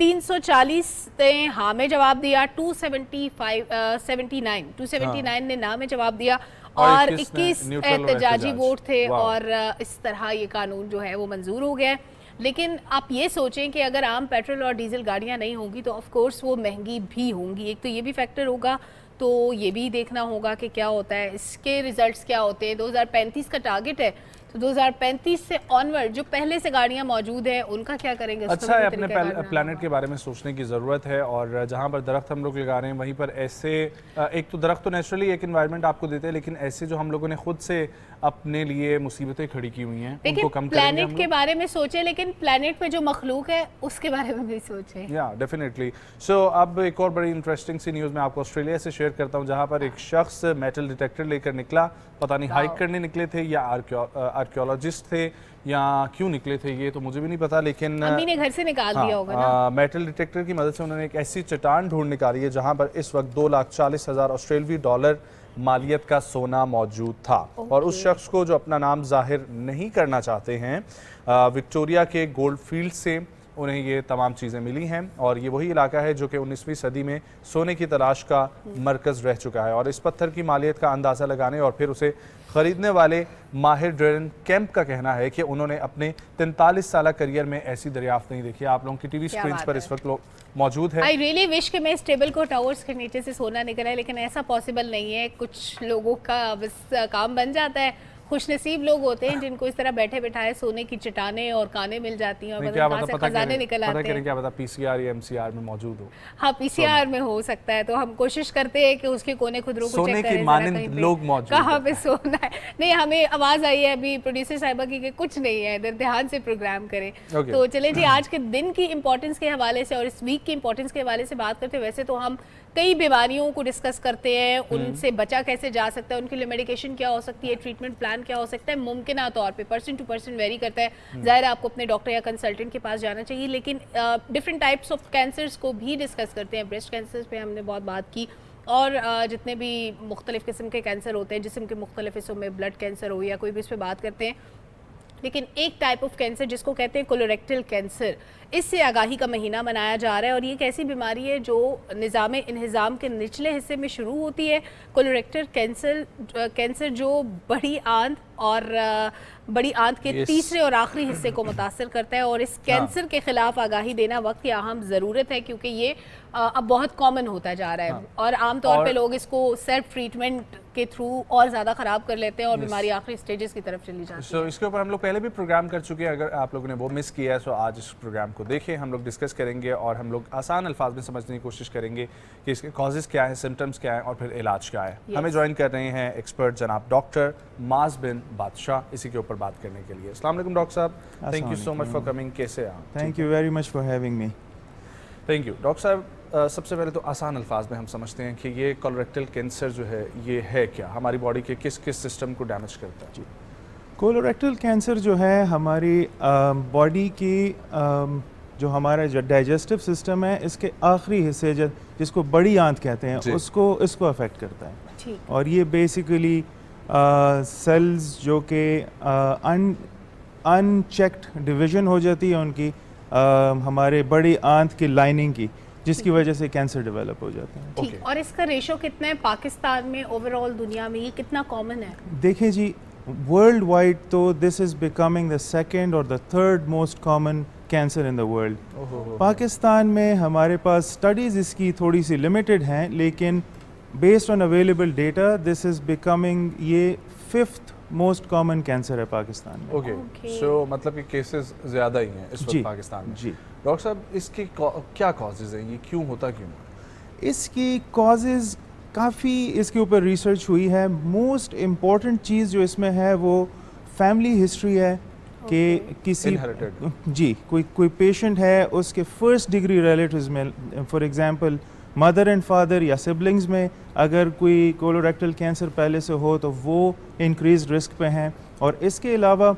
340 نے ہاں میں جواب دیا, 279 نے نا میں جواب دیا, اور 21 احتجاجی ووٹ تھے, اور اس طرح یہ قانون جو ہے وہ منظور ہو گیا ہے. لیکن آپ یہ سوچیں کہ اگر عام پیٹرول اور ڈیزل گاڑیاں نہیں ہوں گی تو آف کورس وہ مہنگی بھی ہوں گی. ایک تو یہ بھی فیکٹر ہوگا, تو یہ بھی دیکھنا ہوگا کہ کیا ہوتا ہے, اس کے ریزلٹس کیا ہوتے ہیں. 2035 کا ٹارگٹ ہے, تو 2035 سے آنورڈ جو پہلے سے گاڑیاں موجود ہیں ان کا کیا کریں گے. اچھا ہے, اپنے پلانٹ کے بارے میں سوچنے کی ضرورت ہے, اور جہاں پر درخت ہم لوگ لگا رہے ہیں وہیں پر ایسے, ایک تو درخت تو نیچرلی ایک انوائرمنٹ آپ کو دیتے ہیں, لیکن ایسے جو ہم لوگوں نے خود سے اپنے لیے مصیبتیں کھڑی کی ہوئی ہیں ان کو کم کریں گے. پلانٹ کے بارے میں سوچیں, لیکن پلانٹ میں جو مخلوق ہے اس کے بارے میں بھی سوچیں. یا ڈیفینیٹلی. سو اب ایک اور بڑی انٹرسٹنگ سی نیوز میں آپ کو آسٹریلیا سے شیئر کرتا ہوں, جہاں پر ایک شخص میٹل ڈیٹیکٹر لے کر نکلا, پتہ نہیں ہائیک کرنے نکلے تھے یا آرکیولوجسٹ تھے یا کیوں نکلے تھے یہ تو مجھے بھی نہیں پتا, لیکن امی نے گھر سے نکال دیا ہوگا نا. میٹل ڈیٹیکٹر کی مدد سے انہوں نے ایک ایسی چٹان ڈھونڈ نکالی ہے جہاں پر اس وقت $2,40,000 آسٹریلوی ڈالر مالیت کا سونا موجود تھا. اور اس شخص کو جو اپنا نام ظاہر نہیں کرنا چاہتے ہیں, وکٹوریا کے گولڈ فیلڈ سے انہیں یہ تمام چیزیں ملی ہیں, اور یہ وہی علاقہ ہے جو کہ 19ویں صدی میں سونے کی تلاش کا مرکز رہ چکا ہے. اور اس پتھر کی مالیت کا اندازہ لگانے اور پھر اسے خریدنے والے ماہر ڈیرن کیمپ کا کہنا ہے کہ انہوں نے اپنے 43 سالہ کریئر میں ایسی دریافت نہیں دیکھی. آپ لوگوں کی ٹی وی سکرینز پر اس وقت موجود ہے. I really wish کہ میں اس ٹیبل کو ٹاورز کے نیچے سے سونا نکل ہے, لیکن ایسا پاسبل نہیں ہے. کچھ لوگوں کا بس کام بن جاتا ہے, خوش نصیب لوگ ہوتے ہیں جن کو اس طرح بیٹھے بٹھائے سونے کی چٹانیں اور کانیں مل جاتی ہیں, اور وہاں سے خزانے نکل آتے ہیں. کیا پتا پی سی آر یا ایم سی آر میں موجود ہو. ہاں پی سی آر میں ہو سکتا ہے, تو ہم کوشش کرتے ہیں کہ اس کے کونے خدروں کو چیک کریں لوگ موجود کہاں پہ سونا ہے. نہیں, ہمیں آواز آئی ہے ابھی پروڈیوسر صاحبہ کی کہ کچھ نہیں ہے ادھر, دھیان سے پروگرام کریں. تو چلیں جی, آج کے دن کی امپورٹنس کے حوالے سے اور اس ویک کی امپورٹنس کے حوالے سے بات کرتے ہیں. ویسے تو ہم کئی بیماریوں کو ڈسکس کرتے ہیں, ان سے بچا کیسے جا سکتا ہے, ان کے لیے میڈیکیشن کیا ہو سکتی ہے, ٹریٹمنٹ پلان کیا ہو سکتا ہے. ممکنہ طور پہ پرسن ٹو پرسن ویری کرتا ہے, ظاہر ہے آپ کو اپنے ڈاکٹر یا کنسلٹنٹ کے پاس جانا چاہیے. لیکن ڈفرینٹ ٹائپس آف کینسرز کو بھی ڈسکس کرتے ہیں. بریسٹ کینسر پہ ہم نے بہت بات کی, اور جتنے بھی مختلف قسم کے کینسر ہوتے ہیں, جسم کے مختلف حصوں میں بلڈ کینسر ہو یا کوئی بھی, اس پہ بات کرتے ہیں. لیکن ایک ٹائپ آف کینسر جس کو کہتے ہیں کولوریکٹل کینسر, اس سے آگاہی کا مہینہ منایا جا رہا ہے. اور یہ ایک ایسی بیماری ہے جو نظام انہضام کے نچلے حصے میں شروع ہوتی ہے. کولوریکٹل کینسر جو بڑی آنت اور بڑی آنت کے تیسرے اور آخری حصے کو متاثر کرتا ہے, اور اس کینسر کے خلاف آگاہی دینا وقت کی اہم ضرورت ہے, کیونکہ یہ اب بہت کامن ہوتا جا رہا ہے. اور عام طور پہ لوگ اس کو سیلف ٹریٹمنٹ کے تھرو اور زیادہ خراب کر لیتے ہیں, اور بیماری آخری سٹیجز کی طرف چلی جاتی ہے. اس کے اوپر ہم لوگ پہلے بھی پروگرام کر چکے ہیں, اگر آپ لوگوں نے وہ مس کیا ہے تو آج اس پروگرام کو دیکھیں. ہم لوگ ڈسکس کریں گے اور ہم لوگ آسان الفاظ میں سمجھنے کی کوشش کریں گے کہ اس کے کازز کیا ہیں, سمٹمز کیا ہیں, اور پھر علاج کیا ہے. ہمیں جوائن کر رہے ہیں ایکسپرٹ جناب ڈاکٹر معاذ بن بادشاہ اسی کے اوپر بات کرنے کے لیے. السلام علیکم ڈاکٹر صاحب, thank you so much for coming. کیسے آپ؟ Thank you very much for having me. Thank you. Doctor صاحب, سب سے پہلے تو آسان الفاظ میں ہم سمجھتے ہیں کہ یہ کولوریکٹل کینسر جو ہے یہ ہے کیا, ہماری باڈی کے کس کس سسٹم کو ڈیمیج کرتا ہے؟ جی, کولوریکٹل کینسر جو ہے ہماری باڈی کی جو ہمارا جو ڈائجسٹو سسٹم ہے اس کے آخری حصے جس کو بڑی آنت کہتے ہیں اس کو افیکٹ کرتا ہے. اور یہ بیسیکلی سیلز جو کہ ان چیکڈ ڈویژن ہو جاتی ہے ان کی ہمارے بڑی آنت کی لائننگ کی, جس کی وجہ سے کینسر ڈیولپ ہو جاتے ہیں. ٹھیک, اور اس کا ریشو کتنا ہے پاکستان میں, اوور آل دنیا میں یہ کتنا کامن ہے؟ دیکھیں جی, ورلڈ وائڈ تو دس از بیکمنگ دا سیکنڈ اور the third most common cancer in the world. Pakistan میں ہمارے پاس اسٹڈیز اس کی تھوڑی سی لمیٹڈ ہیں, لیکن based on available data this is becoming یہ 5th موسٹ کامن کینسر ہے پاکستان میں. اوکے, سو مطلب کہ کیسز زیادہ ہی ہیں اس وقت پاکستان میں. جی ڈاکٹر صاحب, اس کی کیا کازز ہیں, یہ کیوں ہوتا کیوں؟ اس کی کازز کافی اس کے اوپر ریسرچ ہوئی ہے. موسٹ امپورٹنٹ چیز جو اس میں ہے وہ فیملی ہسٹری ہے کہ کسی جی کوئی پیشنٹ ہے اس کے فرسٹ ڈگری ریلیٹیوز میں, for example mother and father یا سبلنگز میں اگر کوئی کولوریکٹل کینسر پہلے سے ہو تو وہ انکریز رسک پہ ہیں. اور اس کے علاوہ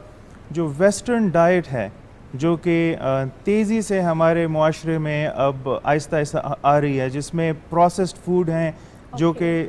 جو ویسٹرن ڈائٹ ہے جو کہ تیزی سے ہمارے معاشرے میں اب آہستہ آہستہ آ رہی ہے, جس میں پروسیسڈ فوڈ ہیں جو کہ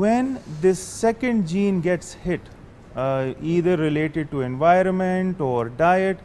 When this second gene gets hit, either related to environment or diet,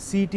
CT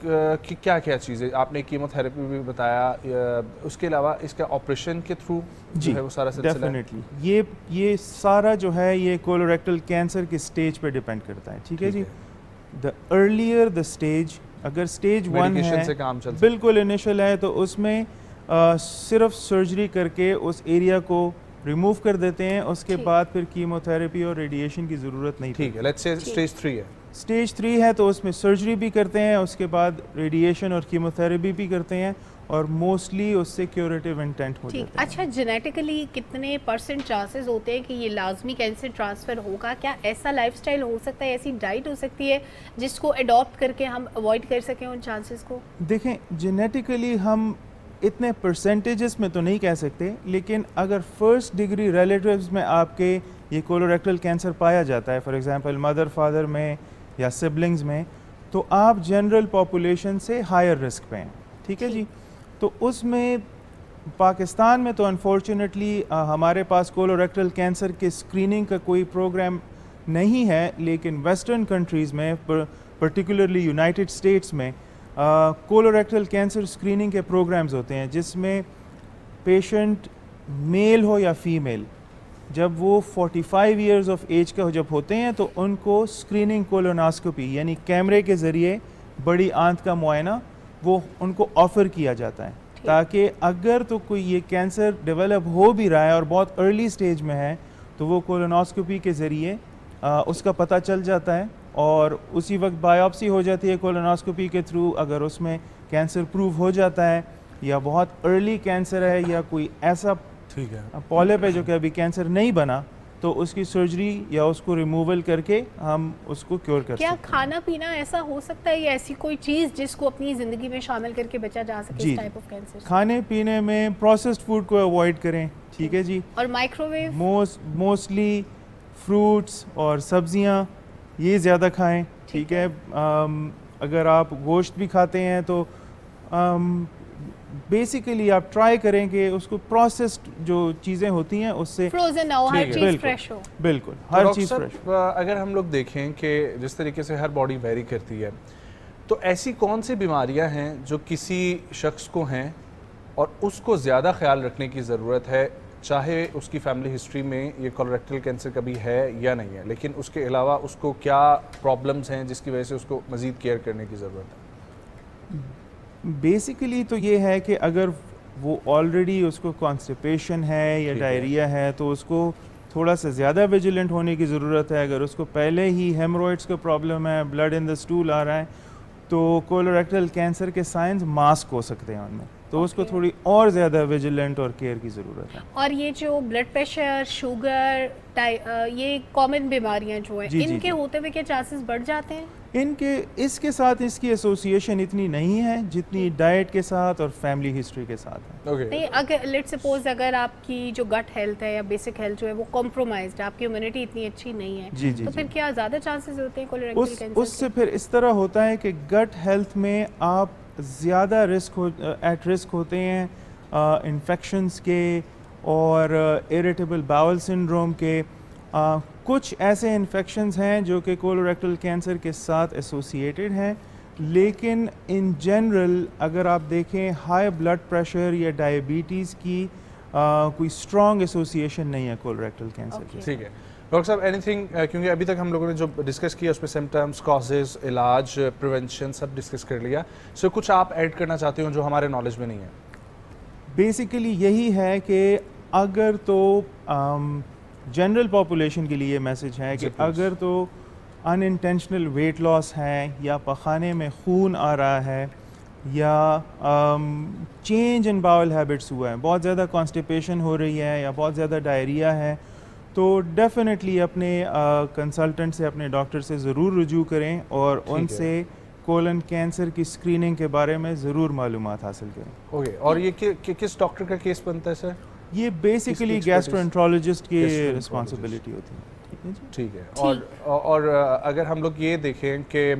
کی کیا کیا چیزیں آپ نے کیمو تھراپی بھی بتایا, اس کے علاوہ اس کا آپریشن کے تھرو جو ہے وہ سارا سلسلہ؟ ڈیفینیٹلی یہ سارا جو ہے یہ کولوریکٹل کینسر کے سٹیج پہ ڈیپینڈ کرتا ہے, ٹھیک ہے جی. دا ارلیئر دا اسٹیج, اگر اسٹیج 1 ہے بالکل انیشل ہے تو اس میں صرف سرجری کر کے اس ایریا کو ریموو کر دیتے ہیں, اس کے بعد پھر کیمو تھراپی اور ریڈیشن کی ضرورت نہیں. ٹھیک ہے, لیٹس سے اسٹیج 3 ہے. اسٹیج 3 ہے تو اس میں سرجری بھی کرتے ہیں, اس کے بعد ریڈیشن اور کیمو تھراپی بھی کرتے ہیں, اور موسٹلی اس سے کیوریٹیو انٹینٹ ہو جاتا ہے. اچھا, جینیٹیکلی کتنے % چانسز ہوتے ہیں کہ یہ لازمی کینسر ٹرانسفر ہوگا؟ کیا ایسا لائف سٹائل ہو سکتا ہے, ایسی ڈائٹ ہو سکتی ہے جس کو اڈاپٹ کر کے ہم اوائڈ کر سکیں ان چانسز کو؟ دیکھیں جینیٹیکلی ہم اتنے پرسنٹیجز میں تو نہیں کہہ سکتے, لیکن اگر فرسٹ ڈگری ریلیٹیوز میں آپ کے یہ کولوریکٹل کینسر پایا جاتا ہے, فار ایگزامپل مدر فادر میں یا سبلنگز میں, تو آپ جنرل پاپولیشن سے ہائر رسک پہ ہیں, ٹھیک ہے جی. تو اس میں پاکستان میں تو انفارچونیٹلی ہمارے پاس کولوریکٹل کینسر کے اسکریننگ کا کوئی پروگرام نہیں ہے, لیکن ویسٹرن کنٹریز میں پرٹیکولرلی یونائٹڈ اسٹیٹس میں کولوریکٹل کینسر اسکریننگ کے پروگرامز ہوتے ہیں, جس میں پیشنٹ میل ہو یا فیمیل, جب وہ 45 ایئرز آف ایج کا جب ہوتے ہیں تو ان کو اسکریننگ کولوناسکوپی یعنی کیمرے کے ذریعے بڑی آنت کا معائنہ وہ ان کو آفر کیا جاتا ہے, تاکہ اگر تو کوئی یہ کینسر ڈیولپ ہو بھی رہا ہے اور بہت ارلی سٹیج میں ہے تو وہ کولوناسکوپی کے ذریعے اس کا پتہ چل جاتا ہے, اور اسی وقت بایوپسی ہو جاتی ہے کولوناسکوپی کے تھرو. اگر اس میں کینسر پروو ہو جاتا ہے یا بہت ارلی کینسر ہے یا کوئی ایسا پولپ ہے جو کہ ابھی کینسر نہیں بنا, تو اس کی سرجری یا اس کو ریموول کر کے ہم اس کو کیور کر سکتے ہیں. کیا کھانا پینا ایسا ہو سکتا ہے یا ایسی کوئی چیز جس کو اپنی زندگی میں شامل کر کے بچا جا سکے اس ٹائپ آف کینسر؟ کھانے پینے میں پروسیسڈ فوڈ کو اوائڈ کریں, ٹھیک ہے جی. اور مائکرو ویو موسٹلی فروٹس اور سبزیاں یہ زیادہ کھائیں, ٹھیک ہے. اگر آپ گوشت بھی کھاتے ہیں تو بیسیکلی آپ ٹرائی کریں کہ اس کو پروسیسڈ جو چیزیں ہوتی ہیں اس سے فروزن ہو, ہر چیز فریش ہو. بالکل ہر چیز فریش. اگر ہم لوگ دیکھیں کہ جس طریقے سے ہر باڈی ویری کرتی ہے, تو ایسی کون سی بیماریاں ہیں جو کسی شخص کو ہیں اور اس کو زیادہ خیال رکھنے کی ضرورت ہے, چاہے اس کی فیملی ہسٹری میں یہ کولوریکٹل کینسر کبھی ہے یا نہیں ہے, لیکن اس کے علاوہ اس کو کیا پرابلمز ہیں جس کی وجہ سے اس کو مزید کیئر کرنے کی ضرورت ہے؟ بیسیکلی تو یہ ہے کہ اگر وہ آلریڈی اس کو کانسٹیپیشن ہے یا ڈائریا ہے تو اس کو تھوڑا سا زیادہ ویجیلنٹ ہونے کی ضرورت ہے. اگر اس کو پہلے ہی ہیمروئڈس کا پرابلم ہے, بلڈ ان دا اسٹول آ رہا ہے, تو کولوریکٹل کینسر کے سائنز ماسک ہو سکتے ہیں ان میں, تو اس کو تھوڑی اور زیادہ ویجیلنٹ اور کیئر کی ضرورت ہے. اور یہ جو بلڈ پریشر, شوگر, یہ کامن بیماریاں جو ہیں, ان کے ہوتے ہوئے کیا چانسز بڑھ جاتے ہیں؟ ان کے اس کے ساتھ اس کی ایسوسیشن اتنی نہیں ہے جتنی ڈائٹ کے ساتھ اور فیملی ہسٹری کے ساتھ ہے. نہیں, اگر لیٹ سپوز اگر آپ کی جو گٹ ہیلتھ ہے یا بیسک ہیلتھ جو ہے وہ کمپرومائزڈ ہے, آپ کی امیونٹی اتنی اچھی نہیں ہے, تو پھر کیا زیادہ چانسز ہوتے ہیں کولوریکٹل کینسر؟ اس سے پھر اس طرح ہوتا ہے کہ گٹ ہیلتھ میں آپ زیادہ ایٹ رسک ہوتے ہیں انفیکشنز کے اور اریٹیبل باول سنڈروم کے. کچھ ایسے انفیکشنز ہیں جو کہ کولوریکٹل کینسر کے ساتھ ایسوسیٹڈ ہیں, لیکن ان جنرل اگر آپ دیکھیں ہائی بلڈ پریشر یا ڈائبٹیز کی کوئی اسٹرانگ ایسوسیشن نہیں ہے کولوریکٹل کینسر کی. ٹھیک ہے ڈاکٹر صاحب, اینی تھنگ, کیونکہ ابھی تک ہم لوگوں نے جو ڈسکس کیا اس میں سمٹمس, کازز, علاج, پریونشن سب ڈسکس کر لیا, سو کچھ آپ ایڈ کرنا چاہتے ہو جو ہمارے نالج میں نہیں ہے؟ بیسیکلی یہی ہے کہ اگر تو جنرل پاپولیشن کے لیے یہ میسج ہے کہ اگر تو ان انٹینشنل ویٹ لاس ہے یا پخانے میں خون آ رہا ہے یا چینج ان باول ہیبٹس ہوا ہے, بہت زیادہ کانسٹیپیشن ہو رہی ہے یا بہت زیادہ ڈائریا ہے, تو ڈیفینیٹلی اپنے کنسلٹنٹ سے, اپنے ڈاکٹر سے ضرور رجوع کریں اور ان سے کولن کینسر کی اسکریننگ کے بارے میں ضرور معلومات حاصل کریں. اوکے, اور یہ کس ڈاکٹر کا کیس بنتا ہے سر؟ یہ بیسیکلی گیسٹرونٹرولوجسٹ کی رسپانسبلٹی ہوتی ہے. ٹھیک ہے. اور اگر ہم لوگ یہ دیکھیں کہ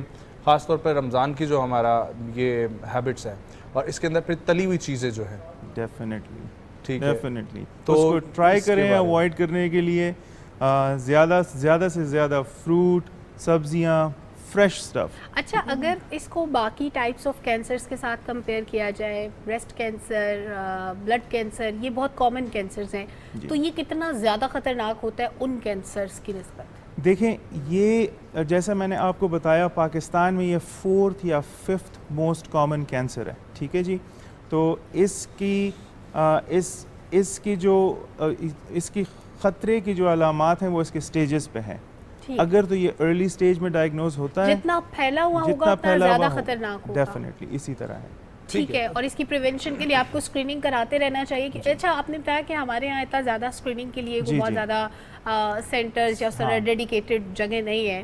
خاص طور پر رمضان کی جو ہمارا یہ ہیبٹس ہیں اور اس کے اندر پھر تلی ہوئی چیزیں جو ہیں, ڈیفینیٹلی تو اس کو ٹرائی کریں اوائڈ کرنے کے لیے. زیادہ سے زیادہ فروٹ, سبزیاں, fresh stuff. اچھا اگر اس کو باقی ٹائپس آف کینسرز کے ساتھ کمپیئر کیا جائے، بریسٹ کینسر، بلڈ کینسر، یہ بہت کامن کینسرز ہیں، تو یہ کتنا زیادہ خطرناک ہوتا ہے ان کینسرز کی نسبت؟ دیکھیں یہ جیسا میں نے آپ کو بتایا پاکستان میں یہ 4th یا 5th موسٹ کامن کینسر ہے، ٹھیک ہے جی. تو اس کی جو اس کی خطرے کی جو علامات ہیں وہ اس کے سٹیجز پہ ہیں. اگر تو یہ ارلی سٹیج میں ڈائگنوز ہوتا ہے، جتنا پھیلا ہوا ہوگا اتنا زیادہ خطرناک ہوگا. ڈیفینیٹلی اسی طرح ہے. ٹھیک ہے. اور اس کی پریونشن کے لیے آپ کو اسکریننگ کراتے رہنا چاہیے کہ اچھا آپ نے بتایا کہ ہمارے یہاں اتنا زیادہ اسکریننگ کے لیے بہت زیادہ سینٹرز یا اس طرح ڈیڈیکیٹڈ جگہ نہیں ہے،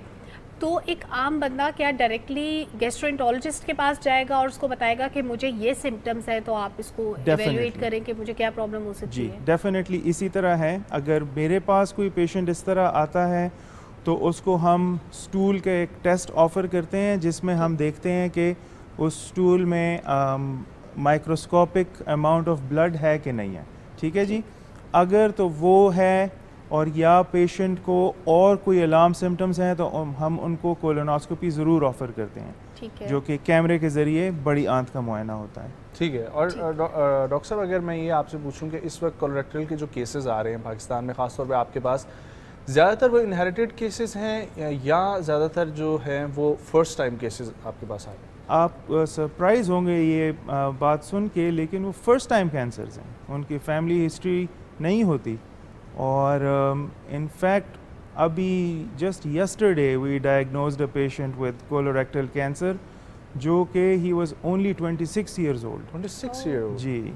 تو ایک عام بندہ کیا ڈائریکٹلی گیسٹرونٹولوجسٹ کے پاس جائے گا اور اس کو بتائے گا کہ مجھے یہ سمٹمس ہیں تو آپ اس کو ایویلویٹ کریں کہ مجھے کیا پرابلم ہو سکتی ہے؟ ڈیفینیٹلی اسی طرح ہے. اگر میرے پاس کوئی پیشنٹ اس طرح آتا ہے تو اس کو ہم سٹول کا ایک ٹیسٹ آفر کرتے ہیں جس میں ہم دیکھتے ہیں کہ اس سٹول میں مائکروسکوپک اماؤنٹ آف بلڈ ہے کہ نہیں ہے، ٹھیک ہے جی. اگر تو وہ ہے اور یا پیشنٹ کو اور کوئی الارم سمٹمز ہیں تو ہم ان کو کولونوسکوپی ضرور آفر کرتے ہیں، جو کہ کیمرے کے ذریعے بڑی آنت کا معائنہ ہوتا ہے. ٹھیک ہے. اور ڈاکٹر صاحب اگر میں یہ آپ سے پوچھوں کہ اس وقت کولوریکٹل کے جو کیسز آ رہے ہیں پاکستان میں، خاص طور پہ آپ کے پاس، زیادہ تر وہ انہیریٹڈ کیسز ہیں یا زیادہ تر جو ہیں وہ فرسٹ ٹائم کیسز آپ کے پاس آ رہے ہیں؟ آپ سرپرائز ہوں گے یہ بات سن کے، لیکن وہ فرسٹ ٹائم کینسرز ہیں، ان کی فیملی ہسٹری نہیں ہوتی. اور ان فیکٹ ابھی just yesterday we diagnosed a patient with colorectal cancer جو کہ he was only 26 years old. 26 year old جی.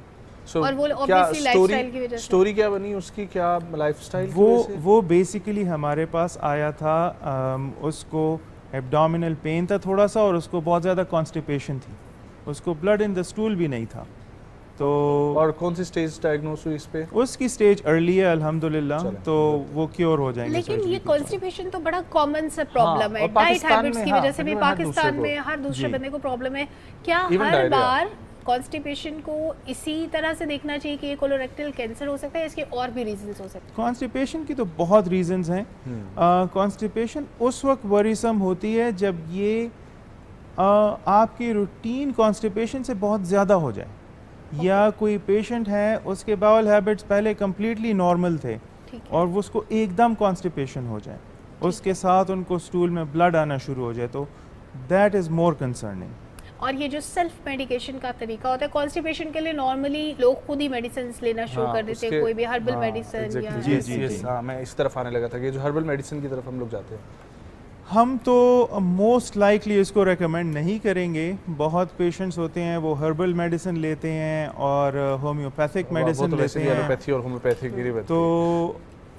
اور وہ obviously لائف سٹائل کی وجہ سے سٹوری کیا بنی اس کی، کیا لائف سٹائل؟ وہ بیسیکلی ہمارے پاس آیا تھا، اس کو ایبڈومینل پین تھا تھوڑا سا اور اس کو بہت زیادہ کانسٹیپیشن تھی، اس کو بلڈ ان دا اسٹول بھی نہیں تھا. تو اور کون سی سٹیج ڈائگنوز ہوئی اس پہ؟ اس کی سٹیج ارلی ہے الحمدللہ، تو وہ کیور ہو جائیں گے. لیکن یہ کانسٹیپیشن تو بڑا کامن سا پرابلم ہے، ڈائٹ ہیبٹس کی وجہ سے بھی پاکستان میں ہر دوسرے بندے کو پرابلم ہے. کیا ہر بار کانسٹیپیشن کو اسی طرح سے دیکھنا چاہیے کہ یہ کولوریکٹل کینسر ہو سکتا ہے، اس کے اور بھی ریزنز ہو سکتے ہیں؟ کانسٹیپیشن کی تو بہت ریزنز ہیں. کانسٹیپیشن اس وقت وریسم ہوتی ہے جب یہ آپ کی روٹین کانسٹیپیشن سے بہت زیادہ ہو جائے، یا کوئی پیشنٹ ہے اس کے باول ہیبٹس پہلے کمپلیٹلی نارمل تھے اور وہ اس کو ایک دم کانسٹیپیشن ہو جائے، اس کے ساتھ ان کو سٹول میں بلڈ آنا شروع ہو جائے، تو دیٹ از مور کنسرننگ. اور یہ جو سیلف میڈیکیشن کا طریقہ ہوتا ہے کانسٹیپیشن کے لیے، نارملی لوگ خود ہی میڈیسنز لینا شروع کر دیتے ہیں، کوئی بھی ہربل میڈیسن یا جی. میں اس طرف آنے لگا تھا کہ جو ہربل میڈیسن کی طرف ہم لوگ جاتے ہیں. ہم تو موسٹ لائکلی اس کو ریکمینڈ نہیں کریں گے. بہت پیشنٹس ہوتے ہیں وہ ہربل میڈیسن لیتے ہیں اور ہومیوپیتھک میڈیسن لیتے ہیں. تو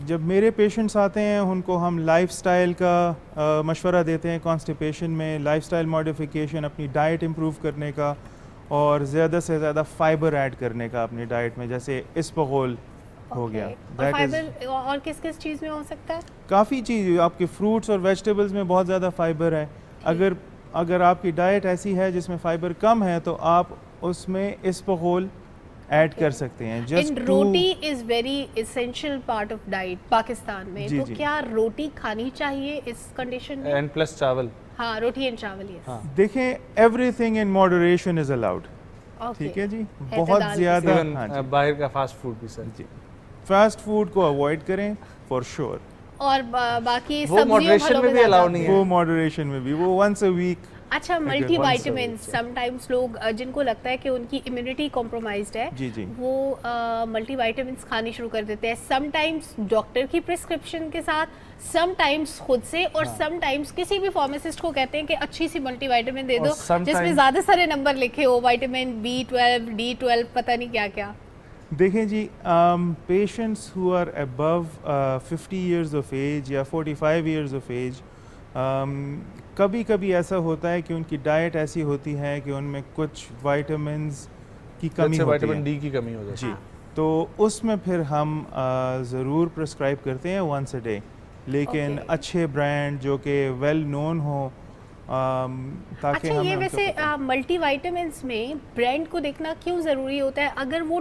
جب میرے پیشنٹس آتے ہیں ان کو ہم لائف سٹائل کا مشورہ دیتے ہیں کانسٹیپیشن میں، لائف سٹائل ماڈیفیکیشن، اپنی ڈائٹ امپروو کرنے کا اور زیادہ سے زیادہ فائبر ایڈ کرنے کا اپنی ڈائٹ میں، جیسے اسپغول ہو گیا. اور کس کس چیز میں ہو سکتا ہے؟ کافی چیز، آپ کے فروٹس اور ویجیٹیبلز میں بہت زیادہ فائبر ہے. اگر آپ کی ڈائٹ ایسی ہے جس میں فائبر کم ہے تو آپ اس میں اسپغول ایڈ کر سکتے ہیں. روٹی is very essential part of diet Pakistan میں، تو کیا روٹی کھانی چاہیے اس کنڈیشن میں؟ اینڈ پلس چاول. ہاں، روٹی اینڈ چاول. یس. دیکھیں every thing in moderation is allowed. ٹھیک ہے جی. بہت زیادہ باہر کا فاسٹ فوڈ بھی سر جی، فاسٹ فوڈ کو اوائڈ کریں فار شیور. اور باقی وہ ماڈریشن میں بھی الاؤ نہیں ہے، وہ ماڈریشن میں بھی، وہ ونس اے ویک. اچھا، ملٹی وائٹامنس سم ٹائمز لوگ جن کو لگتا ہے کہ ان کی امیونٹی کمپرومائزڈ ہے، وہ ملٹی وائٹامنس کھانی شروع کر دیتے ہیں، سم ٹائمز ڈاکٹر کی پرسکرپشن کے ساتھ، سم ٹائمز خود سے، اور سم ٹائمز کسی بھی فارماسسٹ کو کہتے ہیں کہ اچھی سی ملٹی وائٹامن دے دو جس میں زیادہ سارے نمبر لکھے ہو، وائٹامن B12 D12 پتہ نہیں کیا کیا. دیکھیں جی، patients who are above 50 years of age یا 45 ایئرز آف ایج، کبھی کبھی ایسا ہوتا ہے کہ ان کی ڈائٹ ایسی ہوتی ہے کہ ان میں کچھ وائٹامنز کی کمی ہوتی ہے، وائٹامن ڈی کی کمی ہو جاتی ہے. جی، تو اس میں پھر ہم ضرور پرسکرائب کرتے ہیں ونس اے ڈے، لیکن اچھے برانڈ جو کہ ویل نون ہو، تاکہ اچھا یہ ویسے ملٹی وائٹامنس میں برانڈ کو دیکھنا کیوں ضروری ہوتا ہے؟ اگر وہ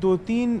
2-3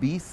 20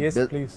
Yes, please.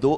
2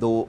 2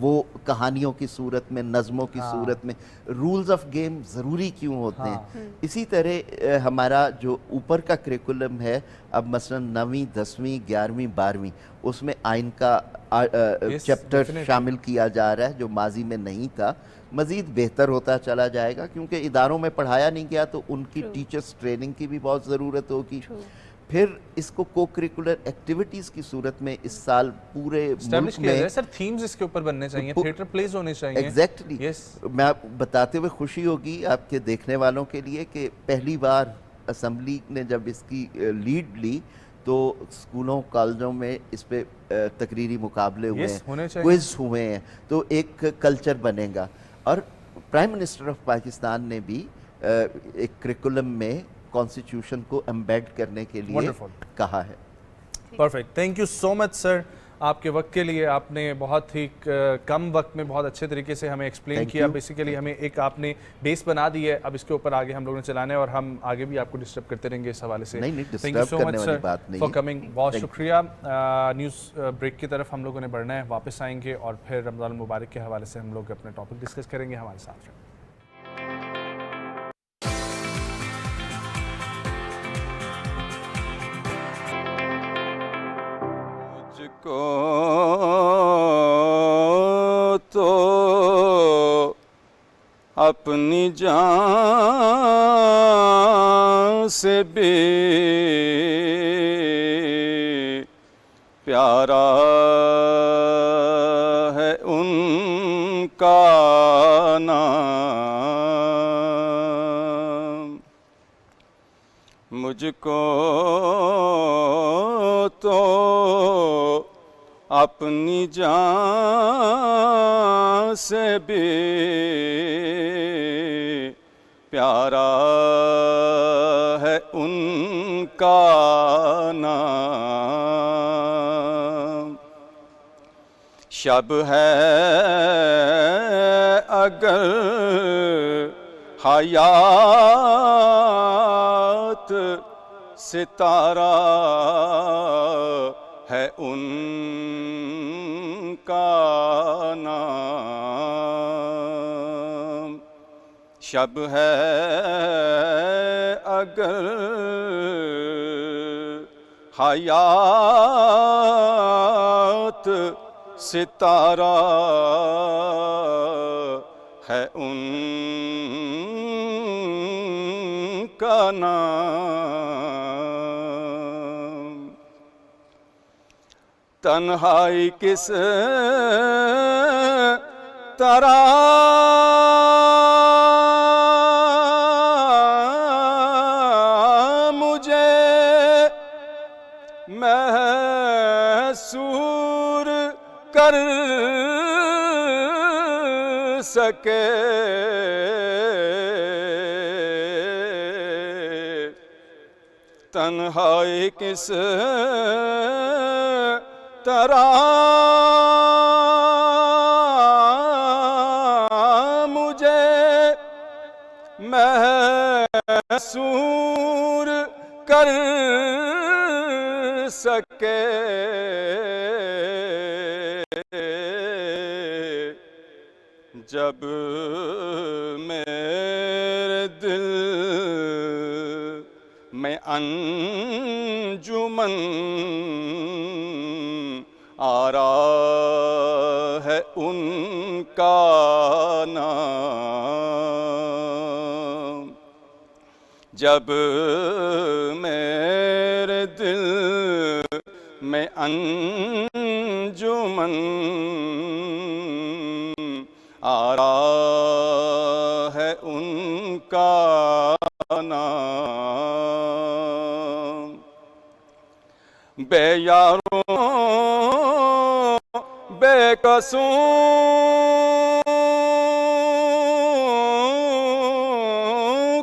وہ کہانیوں کی صورت میں, نظموں کی صورت میں. رولز آف گیم ضروری کیوں ہوتے ہیں؟ اسی طرح ہمارا جو اوپر کا کریکولم ہے, اب مثلا 9ویں 10ویں 11ویں 12ویں, اس میں آئین کا چیپٹر شامل کیا جا رہا ہے جو ماضی میں نہیں تھا. مزید بہتر ہوتا چلا جائے گا کیونکہ اداروں میں پڑھایا نہیں گیا, تو ان کی ٹیچرز ٹریننگ کی بھی بہت ضرورت ہوگی. پھر اس کو کو کریکولر ایکٹیویٹیز کی صورت میں اس سال پورے ملک میں سر تھیمز اس کے اوپر بننے چاہیے, تھیٹر پلیز ہونے چاہیے. ایگزیکٹلی, میں بتاتے ہوئے خوشی ہوگی آپ کے دیکھنے والوں کے لیے کہ پہلی بار اسمبلی نے جب اس کی لیڈ لی تو اسکولوں کالجوں میں اس پہ تقریری مقابلے ہوئے ہیں, کوئز ہوئے ہیں, تو ایک کلچر بنے گا. اور پرائم منسٹر آف پاکستان نے بھی ایک کریکولم میں کانسٹیٹیوشن کو ایمبیڈ کرنے کے لیے کہا ہے. پرفیکٹ, تھینک یو سو مچ سر آپ کے وقت کے لیے. آپ نے بہت ہی کم وقت میں بہت اچھے طریقے سے ہمیں ایکسپلین کیا. بیسیکلی ہمیں ایک آپ نے بیس بنا دی ہے, اب اس کے اوپر آگے ہم لوگوں نے چلانا ہے, اور ہم آگے بھی آپ کو ڈسٹرب کرتے رہیں گے اس حوالے سے. Thank you so much sir for coming, بہت شکریہ. نیوز بریک کی طرف ہم لوگوں نے بڑھنا ہے, واپس آئیں گے اور پھر رمضان المبارک کے حوالے سے ہم لوگ اپنے ٹاپک ڈسکس کریں گے. ہمارے ساتھ رہیں. تو اپنی جان سے بھی پیارا ہے ان کا نام. مجھ کو تو اپنی جان سے بھی پیارا ہے ان کا نام. شب ہے اگر حیات, ستارہ ہے ان کا نام. شب ہے اگر حیات, ستارہ ہے ان کا نام. تنہائی کس طرح مجھے محصور کر سکے, تنہائی کس طرح مجھے محصور کر سکے. جب میرے دل میں انجمن آرا ہے ان کا نام. جب میرے دل میں انجمن آرا ہے ان کا نام. بے یاروں بے قصوں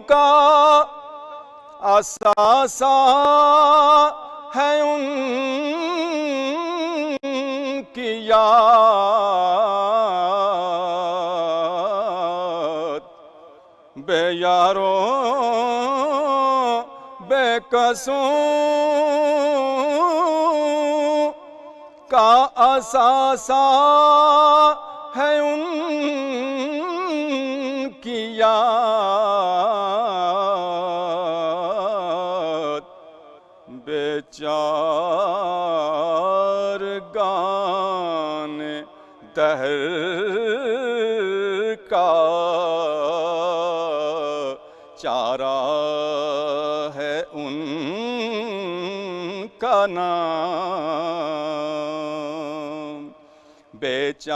کا اثاثہ ہے ان کی یاد. بے یاروں بے قصوں کا اثاثہ ہے ان کی یاد بیچارگان دہر کا چارہ ہے ان کا نام بیچارگان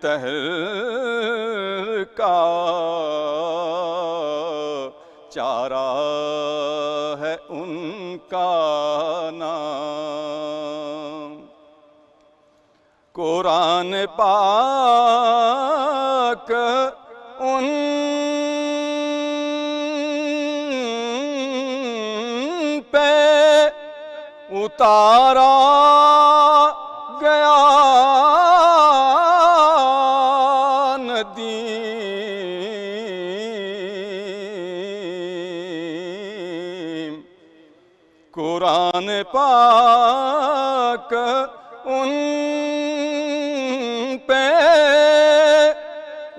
دہر کا چارہ ہے ان کا نام قرآن پاک ان پہ اتارا گیا ندیم قرآن پاک ان پہ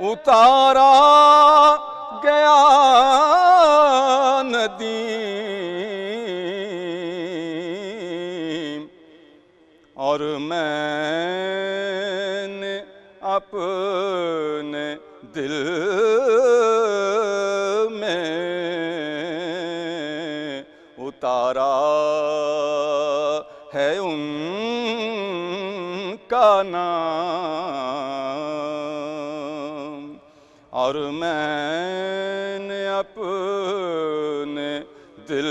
اتارا گیا ندیم اور میں نے اپنے دل میں اتارا ہے ان کا نام اور میں نے اپنے دل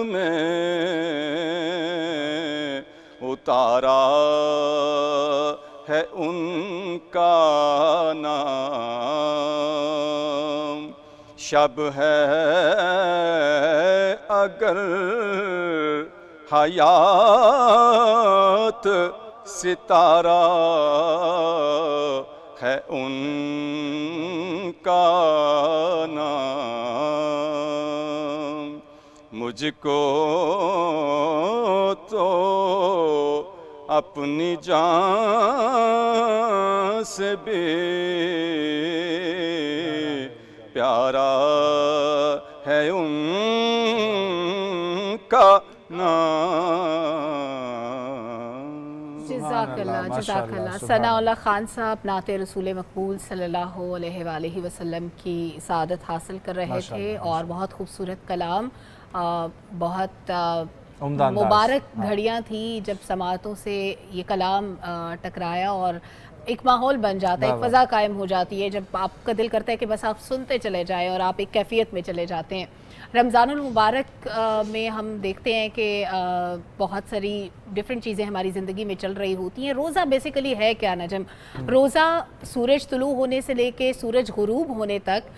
میں اتارا ہے ان کا نام شب ہے اگر حیات ستارہ ہے ان کا نام مجھ کو تو اپنی جان سے بھی پیارا ہے ان کا نام جزاک اللہ ثناء اللہ خان صاحب نعت رسول مقبول صلی اللہ علیہ وآلہ وسلم کی سعادت حاصل کر رہے تھے اور بہت خوبصورت کلام بہت مبارک گھڑیاں تھیں جب سماعتوں سے یہ کلام ٹکرایا اور ایک ماحول بن جاتا ہے ایک فضا قائم ہو جاتی ہے جب آپ کا دل کرتا ہے کہ بس آپ سنتے چلے جائیں اور آپ ایک کیفیت میں چلے جاتے ہیں رمضان المبارک میں ہم دیکھتے ہیں کہ بہت ساری ڈیفرنٹ چیزیں ہماری زندگی میں چل رہی ہوتی ہیں روزہ بیسیکلی ہے کیا نجم روزہ سورج طلوع ہونے سے لے کے سورج غروب ہونے تک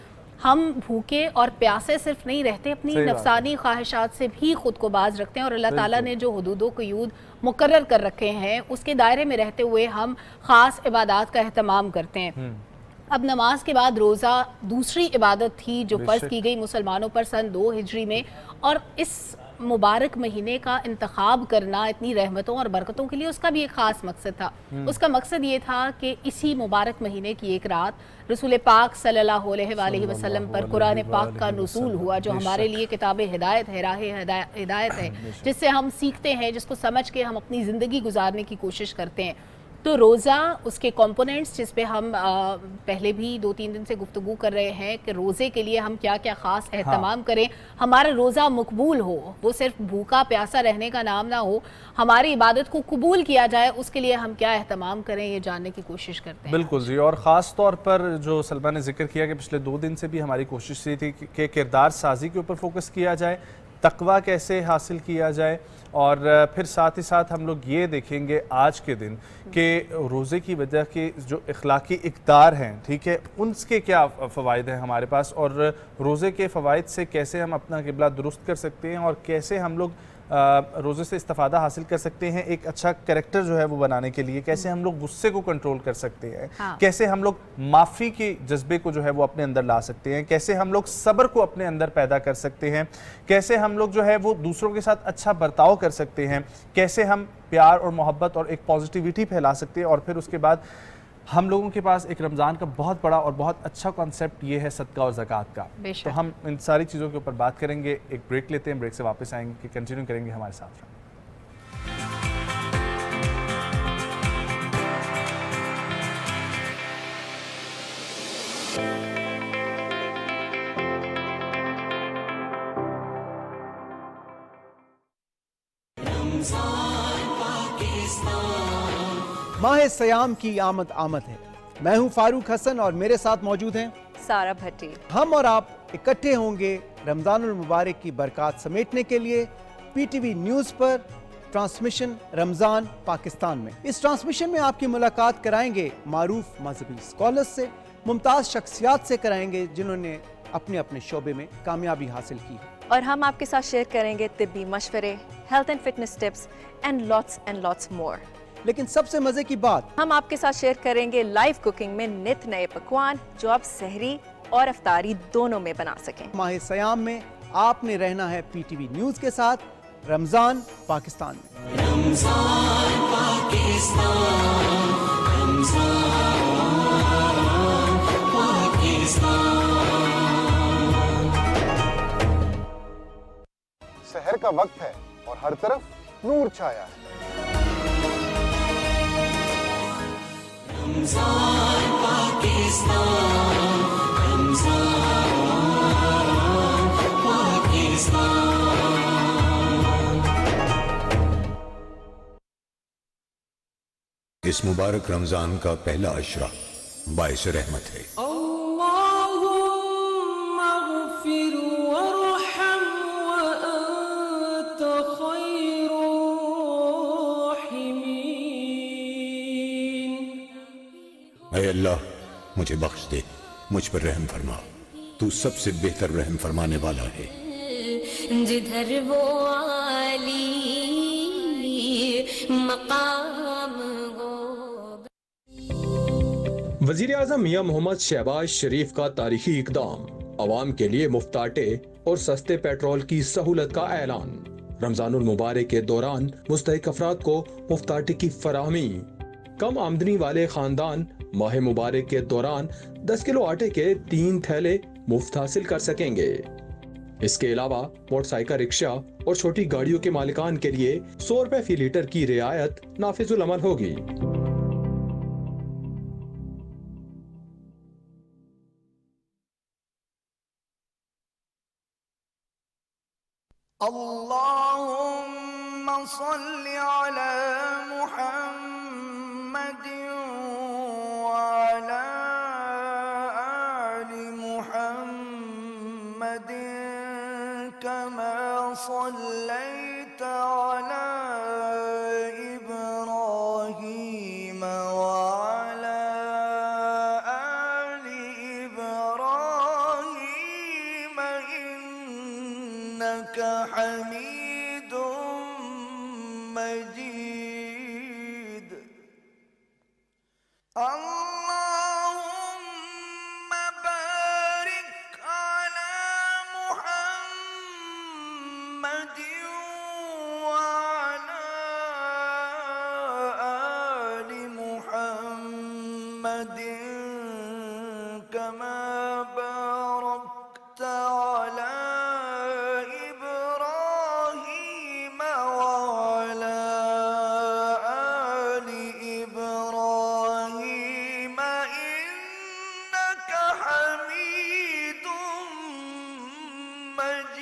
ہم بھوکے اور پیاسے صرف نہیں رہتے اپنی نفسانی خواہشات سے بھی خود کو باز رکھتے ہیں اور اللہ تعالیٰ نے جو حدود و قیود مقرر کر رکھے ہیں اس کے دائرے میں رہتے ہوئے ہم خاص عبادات کا اہتمام کرتے ہیں اب نماز کے بعد روزہ دوسری عبادت تھی جو فرض کی گئی مسلمانوں پر سن 2 ہجری میں اور اس مبارک مہینے کا انتخاب کرنا اتنی رحمتوں اور برکتوں کے لیے اس کا بھی ایک خاص مقصد تھا اس کا مقصد یہ تھا کہ اسی مبارک مہینے کی ایک رات رسول پاک صلی اللہ علیہ وآلہ وسلم پر قرآن پاک کا نزول ہوا جو ہمارے لیے کتاب ہدایت ہے راہ ہدایت ہے جس سے ہم سیکھتے ہیں جس کو سمجھ کے ہم اپنی زندگی گزارنے کی کوشش کرتے ہیں تو روزہ اس کے کمپوننٹس جس پہ ہم پہلے بھی 2-3 دن سے گفتگو کر رہے ہیں کہ روزے کے لیے ہم کیا کیا خاص اہتمام کریں ہمارا روزہ مقبول ہو وہ صرف بھوکا پیاسا رہنے کا نام نہ ہو ہماری عبادت کو قبول کیا جائے اس کے لیے ہم کیا اہتمام کریں یہ جاننے کی کوشش کرتے ہیں بالکل جی اور خاص طور پر جو سلمہ نے ذکر کیا کہ پچھلے 2 دن سے بھی ہماری کوشش یہ تھی کہ کردار سازی کے اوپر فوکس کیا جائے تقویٰ کیسے حاصل کیا جائے اور پھر ساتھ ہی ساتھ ہم لوگ یہ دیکھیں گے آج کے دن کہ روزے کی وجہ کے جو اخلاقی اقدار ہیں ٹھیک ہے ان کے کیا فوائد ہیں ہمارے پاس اور روزے کے فوائد سے کیسے ہم اپنا قبلہ درست کر سکتے ہیں اور کیسے ہم لوگ روزے سے استفادہ حاصل کر سکتے ہیں ایک اچھا کریکٹر جو ہے وہ بنانے کے لیے, کیسے ہم لوگ غصے کو کنٹرول کر سکتے ہیں, کیسے ہم لوگ معافی کے جذبے کو جو ہے وہ اپنے اندر لا سکتے ہیں, کیسے ہم لوگ صبر کو اپنے اندر پیدا کر سکتے ہیں, کیسے ہم لوگ جو ہے وہ دوسروں کے ساتھ اچھا برتاؤ کر سکتے ہیں, کیسے ہم پیار اور محبت اور ایک پازیٹیوٹی پھیلا سکتے ہیں. اور پھر اس کے بعد ہم لوگوں کے پاس ایک رمضان کا بہت بڑا اور بہت اچھا کانسیپٹ یہ ہے صدقہ اور زکوٰۃ کا. تو ہم ان ساری چیزوں کے اوپر بات کریں گے. ایک بریک لیتے ہیں, بریک سے واپس آئیں گے کہ کنٹینیو کریں گے ہمارے ساتھ. ماہ سیام کی آمد آمد ہے. میں ہوں فاروق حسن اور میرے ساتھ موجود ہیں سارا بھٹی. ہم اور آپ اکٹھے ہوں گے رمضان المبارک کی برکات سمیٹنے کے لیے پی ٹی وی نیوز پر ٹرانسمیشن رمضان پاکستان میں. اس ٹرانسمیشن میں آپ کی ملاقات کرائیں گے معروف مذہبی اسکالرز سے, ممتاز شخصیات سے کرائیں گے جنہوں نے اپنے اپنے شعبے میں کامیابی حاصل کی ہے. اور ہم آپ کے ساتھ شیئر کریں گے طبی مشورے, health and fitness tips and lots more. لیکن سب سے مزے کی بات, ہم آپ کے ساتھ شیئر کریں گے لائیو کوکنگ میں نت نئے پکوان جو آپ سحری اور افطاری دونوں میں بنا سکیں. ماہ سیام میں آپ نے رہنا ہے پی ٹی وی نیوز کے ساتھ رمضان پاکستان میں. رمضان پاکستان, سحر کا وقت ہے اور ہر طرف نور چھایا ہے. رمضان پاکستان, رمضان پاکستان. اس مبارک رمضان کا پہلا عشرہ باعث رحمت ہے. اے اللہ مجھے بخش دے, مجھ پر رحم فرما, تو سب سے بہتر رحم فرمانے والا ہے. جدھر وہ عالی مقام ہو. وزیر اعظم میاں محمد شہباز شریف کا تاریخی اقدام, عوام کے لیے مفت آٹے اور سستے پیٹرول کی سہولت کا اعلان. رمضان المبارک کے دوران مستحق افراد کو مفت آٹے کی فراہمی. کم آمدنی والے خاندان ماہ مبارک کے دوران 10 کلو آٹے کے 3 تھیلے مفت حاصل کر سکیں گے. اس کے علاوہ موٹر سائیکل رکشہ اور چھوٹی گاڑیوں کے مالکان کے لیے 100 روپے فی لیٹر کی رعایت نافذ العمل ہوگی. اللہم صلی علی محمد وعلی آل محمد کما صلیت علی ابراہیم وعلی آل ابراہیم انک حمید مجید. اللهم بارك على محمد وعلى آل محمد كما باركت على إبراهيم وعلى آل إبراهيم إنك حميد مجيد.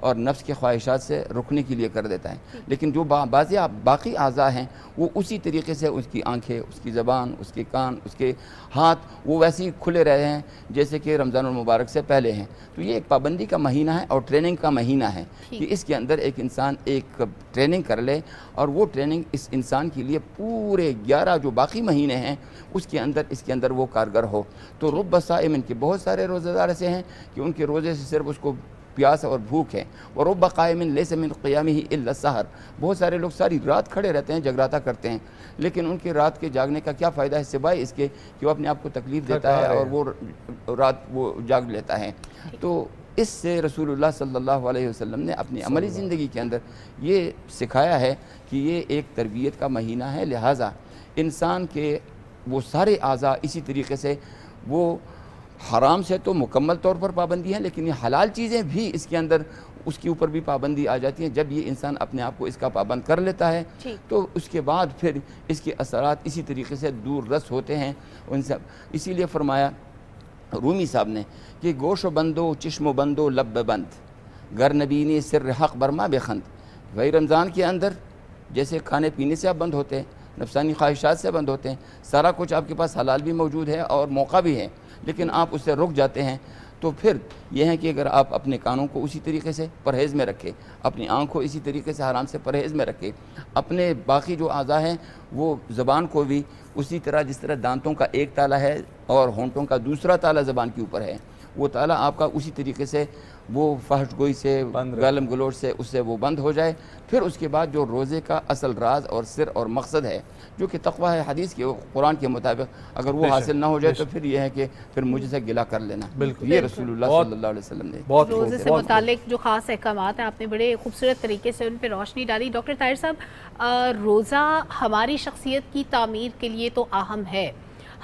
اور نفس کے خواہشات سے رکنے کے لیے کر دیتا ہے. لیکن جو بعض باقی اعضاء ہیں وہ اسی طریقے سے اس کی آنکھیں، اس کی زبان، اس کے کان، اس کے ہاتھ وہ ویسے ہی کھلے رہے ہیں جیسے کہ رمضان المبارک سے پہلے ہیں. تو یہ ایک پابندی کا مہینہ ہے اور ٹریننگ کا مہینہ ہے کہ اس کے اندر ایک انسان ایک ٹریننگ کر لے اور وہ ٹریننگ اس انسان کے لیے پورے 11 جو باقی مہینے ہیں اس کے اندر وہ کارگر ہو. تو رب صائم کے بہت سارے روزہ دار ایسے ہیں کہ ان کے روزے سے صرف اس کو پیاس اور بھوک ہے. اور رب قائم لیس من قیامہ الا السحر، بہت سارے لوگ ساری رات کھڑے رہتے ہیں، جگراتا کرتے ہیں، لیکن ان کے رات کے جاگنے کا کیا فائدہ ہے سوائے اس کے کہ وہ اپنے آپ کو تکلیف دیتا ہے اور وہ رات وہ جاگ لیتا ہے. تو اس سے رسول اللہ صلی اللہ علیہ وسلم نے اپنی عملی زندگی کے اندر یہ سکھایا ہے کہ یہ ایک تربیت کا مہینہ ہے. لہٰذا انسان کے وہ سارے اعضاء اسی طریقے سے وہ حرام سے تو مکمل طور پر پابندی ہیں، لیکن یہ حلال چیزیں بھی اس کے اندر اس کے اوپر بھی پابندی آ جاتی ہیں. جب یہ انسان اپنے آپ کو اس کا پابند کر لیتا ہے تو اس کے بعد پھر اس کے اثرات اسی طریقے سے دور رس ہوتے ہیں ان سے. اسی لیے فرمایا رومی صاحب نے کہ گوش و بندو چشم و بندو لب بند گر نبینی سر حق برما بخند. وہی رمضان کے اندر جیسے کھانے پینے سے آپ بند ہوتے ہیں، نفسانی خواہشات سے بند ہوتے ہیں، سارا کچھ آپ کے پاس حلال بھی موجود ہے اور موقع بھی ہے، لیکن آپ اس سے رک جاتے ہیں. تو پھر یہ ہے کہ اگر آپ اپنے کانوں کو اسی طریقے سے پرہیز میں رکھیں، اپنی آنکھ کو اسی طریقے سے حرام سے پرہیز میں رکھیں، اپنے باقی جو اعضاء ہیں وہ زبان کو بھی اسی طرح جس طرح دانتوں کا ایک تالا ہے اور ہونٹوں کا دوسرا تالا زبان کے اوپر ہے، وہ تالا آپ کا اسی طریقے سے وہ فحش گوئی سے گالم گلوچ سے اس سے وہ بند ہو جائے. پھر اس کے بعد جو روزے کا اصل راز اور سر اور مقصد ہے جو کہ تقویٰ ہے حدیث کے قرآن کے مطابق، اگر وہ حاصل نہ ہو جائے تو پھر یہ ہے کہ پھر مجھ سے گلہ کر لینا. یہ رسول اللہ صلی اللہ علیہ وسلم نے روزے سے متعلق جو خاص احکامات ہیں آپ نے بڑے خوبصورت طریقے سے ان پہ روشنی ڈالی. ڈاکٹر طاہر صاحب، روزہ ہماری شخصیت کی تعمیر کے لیے تو اہم ہے،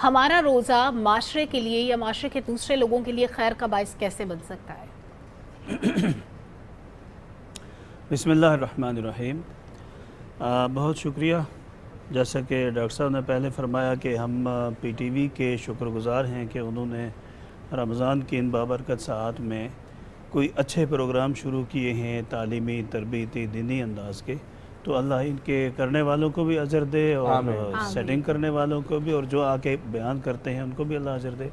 ہمارا روزہ معاشرے کے لیے یا معاشرے کے دوسرے لوگوں کے لیے خیر کا باعث کیسے بن سکتا ہے؟ بسم اللہ الرحمن الرحیم. بہت شکریہ. جیسا کہ ڈاکٹر صاحب نے پہلے فرمایا کہ ہم پی ٹی وی کے شکر گزار ہیں کہ انہوں نے رمضان کی ان بابرکت ساعات میں کوئی اچھے پروگرام شروع کیے ہیں تعلیمی، تربیتی، دینی انداز کے. تو اللہ ان کے کرنے والوں کو بھی اجر دے اور سیٹنگ کرنے والوں کو بھی، اور جو آ کے بیان کرتے ہیں ان کو بھی اللہ اجر دے.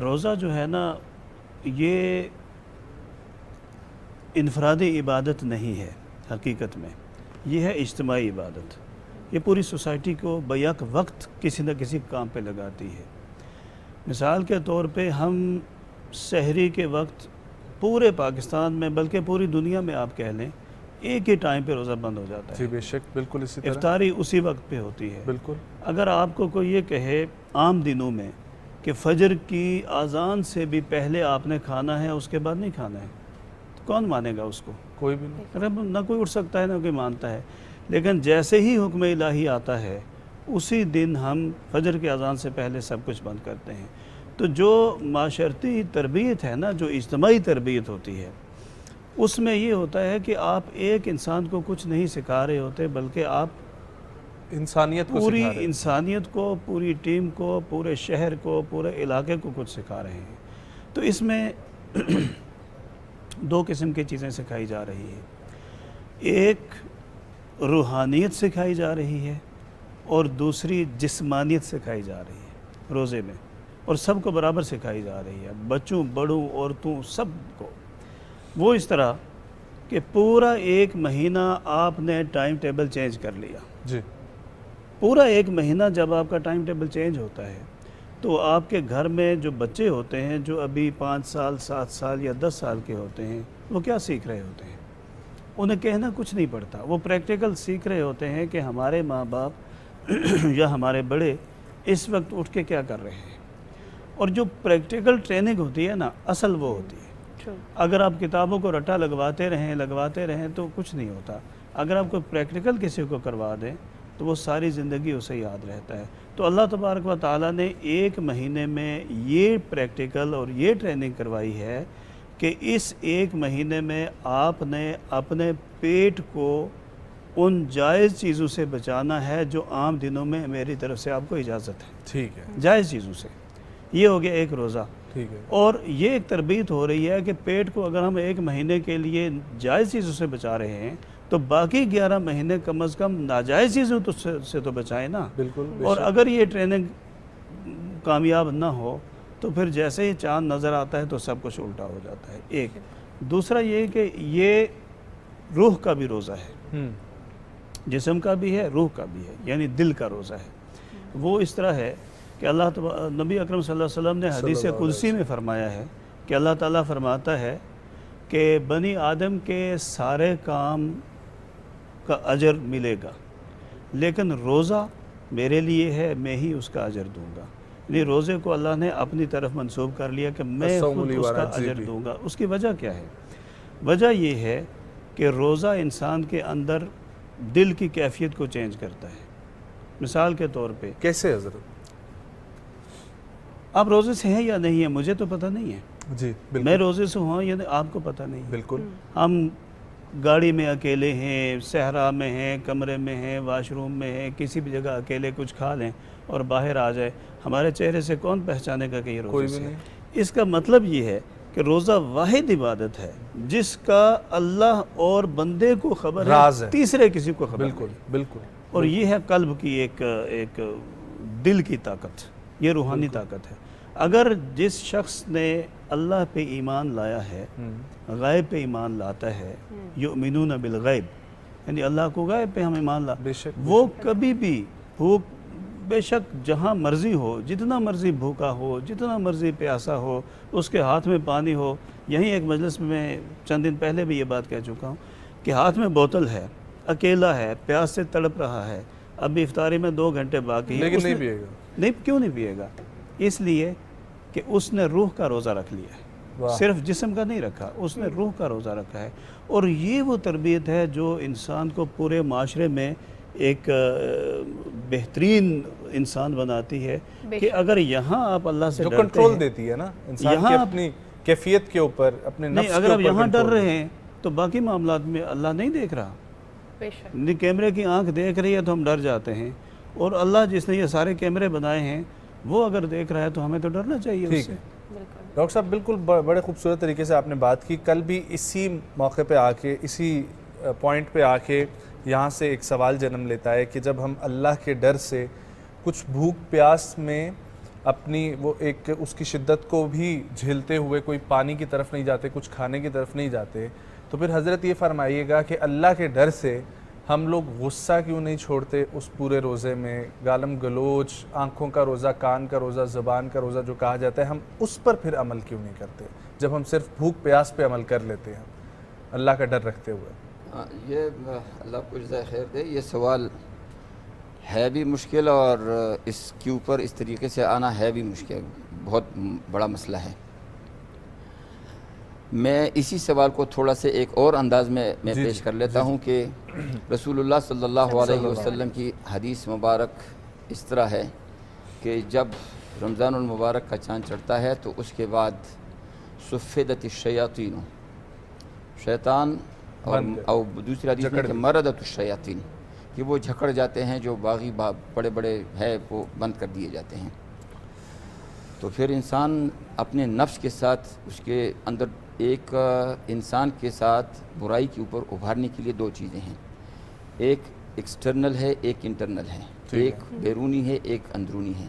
روزہ جو ہے نا یہ انفرادی عبادت نہیں ہے، حقیقت میں یہ ہے اجتماعی عبادت. یہ پوری سوسائٹی کو بیک وقت کسی نہ کسی کام پہ لگاتی ہے. مثال کے طور پہ ہم سحری کے وقت پورے پاکستان میں بلکہ پوری دنیا میں آپ کہہ لیں ایک ہی ٹائم پہ روزہ بند ہو جاتا ہے. جی بے شک، بالکل اسی طرح افطاری اسی وقت پہ ہوتی ہے. بالکل. اگر آپ کو کوئی یہ کہے عام دنوں میں کہ فجر کی اذان سے بھی پہلے آپ نے کھانا ہے اس کے بعد نہیں کھانا ہے، تو کون مانے گا اس کو؟ کوئی بھی نہیں. نہ کوئی اٹھ سکتا ہے نہ کوئی مانتا ہے. لیکن جیسے ہی حکم الہی آتا ہے اسی دن ہم فجر کی اذان سے پہلے سب کچھ بند کرتے ہیں. تو جو معاشرتی تربیت ہے نا، جو اجتماعی تربیت ہوتی ہے، اس میں یہ ہوتا ہے کہ آپ ایک انسان کو کچھ نہیں سکھا رہے ہوتے بلکہ آپ انسانیت کو پوری انسانیت کو، پوری ٹیم کو، پورے شہر کو، پورے علاقے کو کچھ سکھا رہے ہیں. تو اس میں دو قسم کی چیزیں سکھائی جا رہی ہیں. ایک روحانیت سکھائی جا رہی ہے اور دوسری جسمانیت سکھائی جا رہی ہے روزے میں، اور سب کو برابر سکھائی جا رہی ہے، بچوں، بڑوں، عورتوں، سب کو. وہ اس طرح کہ پورا ایک مہینہ آپ نے ٹائم ٹیبل چینج کر لیا. جی. پورا ایک مہینہ جب آپ کا ٹائم ٹیبل چینج ہوتا ہے تو آپ کے گھر میں جو بچے ہوتے ہیں جو ابھی 5 سال 7 سال یا 10 سال کے ہوتے ہیں، وہ کیا سیکھ رہے ہوتے ہیں؟ انہیں کہنا کچھ نہیں پڑتا، وہ پریکٹیکل سیکھ رہے ہوتے ہیں کہ ہمارے ماں باپ یا ہمارے بڑے اس وقت اٹھ کے کیا کر رہے ہیں. اور جو پریکٹیکل ٹریننگ ہوتی ہے نا، اصل وہ ہوتی ہے. اگر آپ کتابوں کو رٹا لگواتے رہیں تو کچھ نہیں ہوتا. اگر آپ کو پریکٹیکل کسی کو کروا دیں تو وہ ساری زندگی اسے یاد رہتا ہے. تو اللہ تبارک و تعالیٰ نے ایک مہینے میں یہ پریکٹیکل اور یہ ٹریننگ کروائی ہے کہ اس ایک مہینے میں آپ نے اپنے پیٹ کو ان جائز چیزوں سے بچانا ہے جو عام دنوں میں میری طرف سے آپ کو اجازت ہے. ٹھیک ہے. جائز چیزوں سے. یہ ہو گیا ایک روزہ. ٹھیک ہے. اور یہ ایک تربیت ہو رہی ہے کہ پیٹ کو اگر ہم 1 مہینے کے لیے جائز چیزوں سے بچا رہے ہیں تو باقی 11 مہینے کم از کم ناجائز چیزوں سے تو بچائیں نا. بالکل. اور اگر یہ ٹریننگ کامیاب نہ ہو تو پھر جیسے ہی چاند نظر آتا ہے تو سب کچھ الٹا ہو جاتا ہے. ایک دوسرا یہ کہ یہ روح کا بھی روزہ ہے، جسم کا بھی ہے، روح کا بھی ہے، یعنی دل کا روزہ ہے. وہ اس طرح ہے کہ نبی اکرم صلی اللہ علیہ وسلم نے حدیث قدسی میں فرمایا ہے کہ اللہ تعالیٰ فرماتا ہے کہ بنی آدم کے سارے کام کا اجر ملے گا، لیکن روزہ میرے لیے ہے، میں ہی اس کا اجر دوں گا. یعنی روزے کو اللہ نے اپنی طرف منسوب کر لیا کہ میں خود اس کا اجر دوں گا. اس کی وجہ کیا ہے؟ وجہ یہ ہے کہ روزہ انسان کے اندر دل کی کیفیت کو چینج کرتا ہے. مثال کے طور پہ کیسے حضرت؟ آپ روزے سے ہیں یا نہیں ہیں مجھے تو پتہ نہیں ہے. جی بالکل. میں روزے سے ہوں یا آپ کو پتہ نہیں. بالکل. ہم گاڑی میں اکیلے ہیں، صحرا میں ہیں، کمرے میں ہیں، واش روم میں ہیں، کسی بھی جگہ اکیلے کچھ کھا لیں اور باہر آ جائے، ہمارے چہرے سے کون پہچانے گا کہ یہ روزے سے ہے؟ اس کا مطلب یہ ہے کہ روزہ واحد عبادت ہے جس کا اللہ اور بندے کو خبر ہے، تیسرے کسی کو خبر. بالکل بالکل. اور یہ ہے قلب کی ایک دل کی طاقت، یہ روحانی طاقت ہے. اگر جس شخص نے اللہ پہ ایمان لایا ہے، غیب پہ ایمان لاتا ہے، یؤمنون بالغیب، یعنی اللہ کو غیب پہ ہم ایمان لاتا، وہ کبھی بھی بھوک، بے شک جہاں مرضی ہو، جتنا مرضی بھوکا ہو، جتنا مرضی پیاسا ہو، اس کے ہاتھ میں پانی ہو. یہیں ایک مجلس میں چند دن پہلے بھی یہ بات کہہ چکا ہوں کہ ہاتھ میں بوتل ہے، اکیلا ہے، پیاس سے تڑپ رہا ہے، ابھی افطاری میں 2 گھنٹے باقی ہے، لیکن نہیں پیے گا. نہیں، کیوں نہیں پیے گا؟ اس لیے کہ اس نے روح کا روزہ رکھ لیا ہے، صرف جسم کا نہیں رکھا، اس نے روح کا روزہ رکھا ہے. اور یہ وہ تربیت ہے جو انسان کو پورے معاشرے میں ایک بہترین انسان بناتی ہے کہ اگر یہاں آپ اللہ سے جو ڈرتے کنٹرول ہیں، دیتی ہے نا انسان کی اپنی کیفیت کے اوپر، اپنے نفس کے اوپر. اگر آپ یہاں ڈر رہے ہیں تو باقی معاملات میں اللہ نہیں دیکھ رہا. کیمرے کی آنکھ دیکھ رہی ہے تو ہم ڈر جاتے ہیں، اور اللہ جس نے یہ سارے کیمرے بنائے ہیں وہ اگر دیکھ رہا ہے تو ہمیں تو ڈرنا چاہیے اس سے. ڈاکٹر صاحب بالکل بڑے خوبصورت طریقے سے آپ نے بات کی. کل بھی اسی موقع پہ آ کے، اسی پوائنٹ پہ آ کے یہاں سے ایک سوال جنم لیتا ہے کہ جب ہم اللہ کے ڈر سے کچھ بھوک پیاس میں اپنی وہ ایک اس کی شدت کو بھی جھیلتے ہوئے کوئی پانی کی طرف نہیں جاتے، کچھ کھانے کی طرف نہیں جاتے، تو پھر حضرت یہ فرمائیے گا کہ اللہ کے ڈر سے ہم لوگ غصہ کیوں نہیں چھوڑتے اس پورے روزے میں؟ گالم گلوچ، آنکھوں کا روزہ، کان کا روزہ، زبان کا روزہ جو کہا جاتا ہے، ہم اس پر پھر عمل کیوں نہیں کرتے جب ہم صرف بھوک پیاس پہ عمل کر لیتے ہیں اللہ کا ڈر رکھتے ہوئے؟ یہ اللہ کو جزائے خیر دے، یہ سوال ہے بھی مشکل اور اس کے اوپر اس طریقے سے آنا ہے بھی مشکل، بہت بڑا مسئلہ ہے. میں اسی سوال کو تھوڑا سے ایک اور انداز میں پیش کر لیتا ہوں کہ رسول اللہ صلی اللہ علیہ وسلم کی حدیث مبارک اس طرح ہے کہ جب رمضان المبارک کا چاند چڑھتا ہے تو اس کے بعد صفدت الشیاطین، شیطان، اور دوسری حدیث میں کہ مردت الشیاطین، کہ وہ جھکڑ جاتے ہیں، جو باغی بڑے بڑے ہے وہ بند کر دیے جاتے ہیں. تو پھر انسان اپنے نفس کے ساتھ، اس کے اندر ایک انسان کے ساتھ برائی کے اوپر ابھارنے کے لیے 2 چیزیں ہیں، ایک ایکسٹرنل ہے، ایک انٹرنل ہے، ایک بیرونی ہے، ایک اندرونی ہے.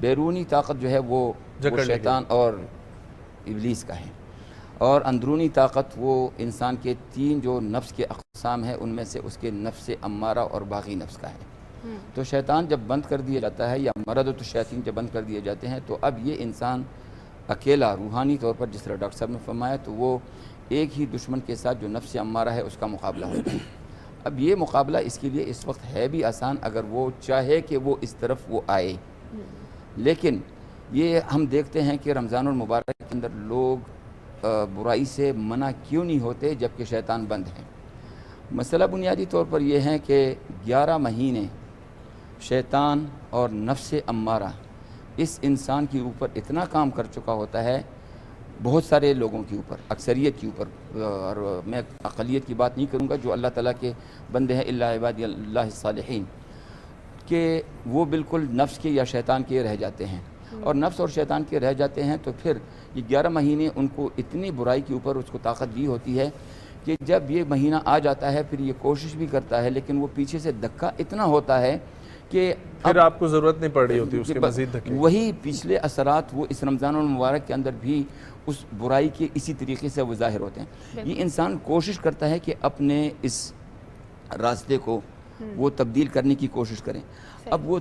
بیرونی طاقت جو ہے وہ شیطان اور ابلیس کا ہے، اور اندرونی طاقت وہ انسان کے 3 جو نفس کے اقسام ہیں ان میں سے اس کے نفس امارہ اور باغی نفس کا ہے. تو شیطان جب بند کر دیا جاتا ہے یا مردۃ الشیاطین جب بند کر دیے جاتے ہیں تو اب یہ انسان اکیلا روحانی طور پر، جس طرح ڈاکٹر صاحب نے فرمایا، تو وہ ایک ہی دشمن کے ساتھ جو نفس امارہ ہے اس کا مقابلہ ہوتا ہے. اب یہ مقابلہ اس کے لیے اس وقت ہے بھی آسان اگر وہ چاہے کہ وہ اس طرف وہ آئے، لیکن یہ ہم دیکھتے ہیں کہ رمضان المبارک کے اندر لوگ برائی سے منع کیوں نہیں ہوتے جبکہ شیطان بند ہے. مسئلہ بنیادی طور پر یہ ہے کہ 11 مہینے شیطان اور نفس امارہ اس انسان کے اوپر اتنا کام کر چکا ہوتا ہے، بہت سارے لوگوں کے اوپر، اکثریت کے اوپر، اور میں اقلیت کی بات نہیں کروں گا جو اللہ تعالیٰ کے بندے ہیں، الا عباد اللہ الصالحین، کہ وہ بالکل نفس کے یا شیطان کے رہ جاتے ہیں. اور نفس اور شیطان کے رہ جاتے ہیں تو پھر یہ 11 مہینے ان کو اتنی برائی کے اوپر اس کو طاقت دی ہوتی ہے کہ جب یہ مہینہ آ جاتا ہے پھر یہ کوشش بھی کرتا ہے لیکن وہ پیچھے سے دھکا اتنا ہوتا ہے کہ پھر آپ کو ضرورت نہیں پڑ رہی ہوتی اس کے مزید دھکے. وہی پچھلے اثرات وہ اس رمضان المبارک کے اندر بھی اس برائی کے اسی طریقے سے وہ ظاہر ہوتے ہیں. یہ انسان کوشش کرتا ہے کہ اپنے اس راستے کو وہ تبدیل کرنے کی کوشش کریں. اب وہ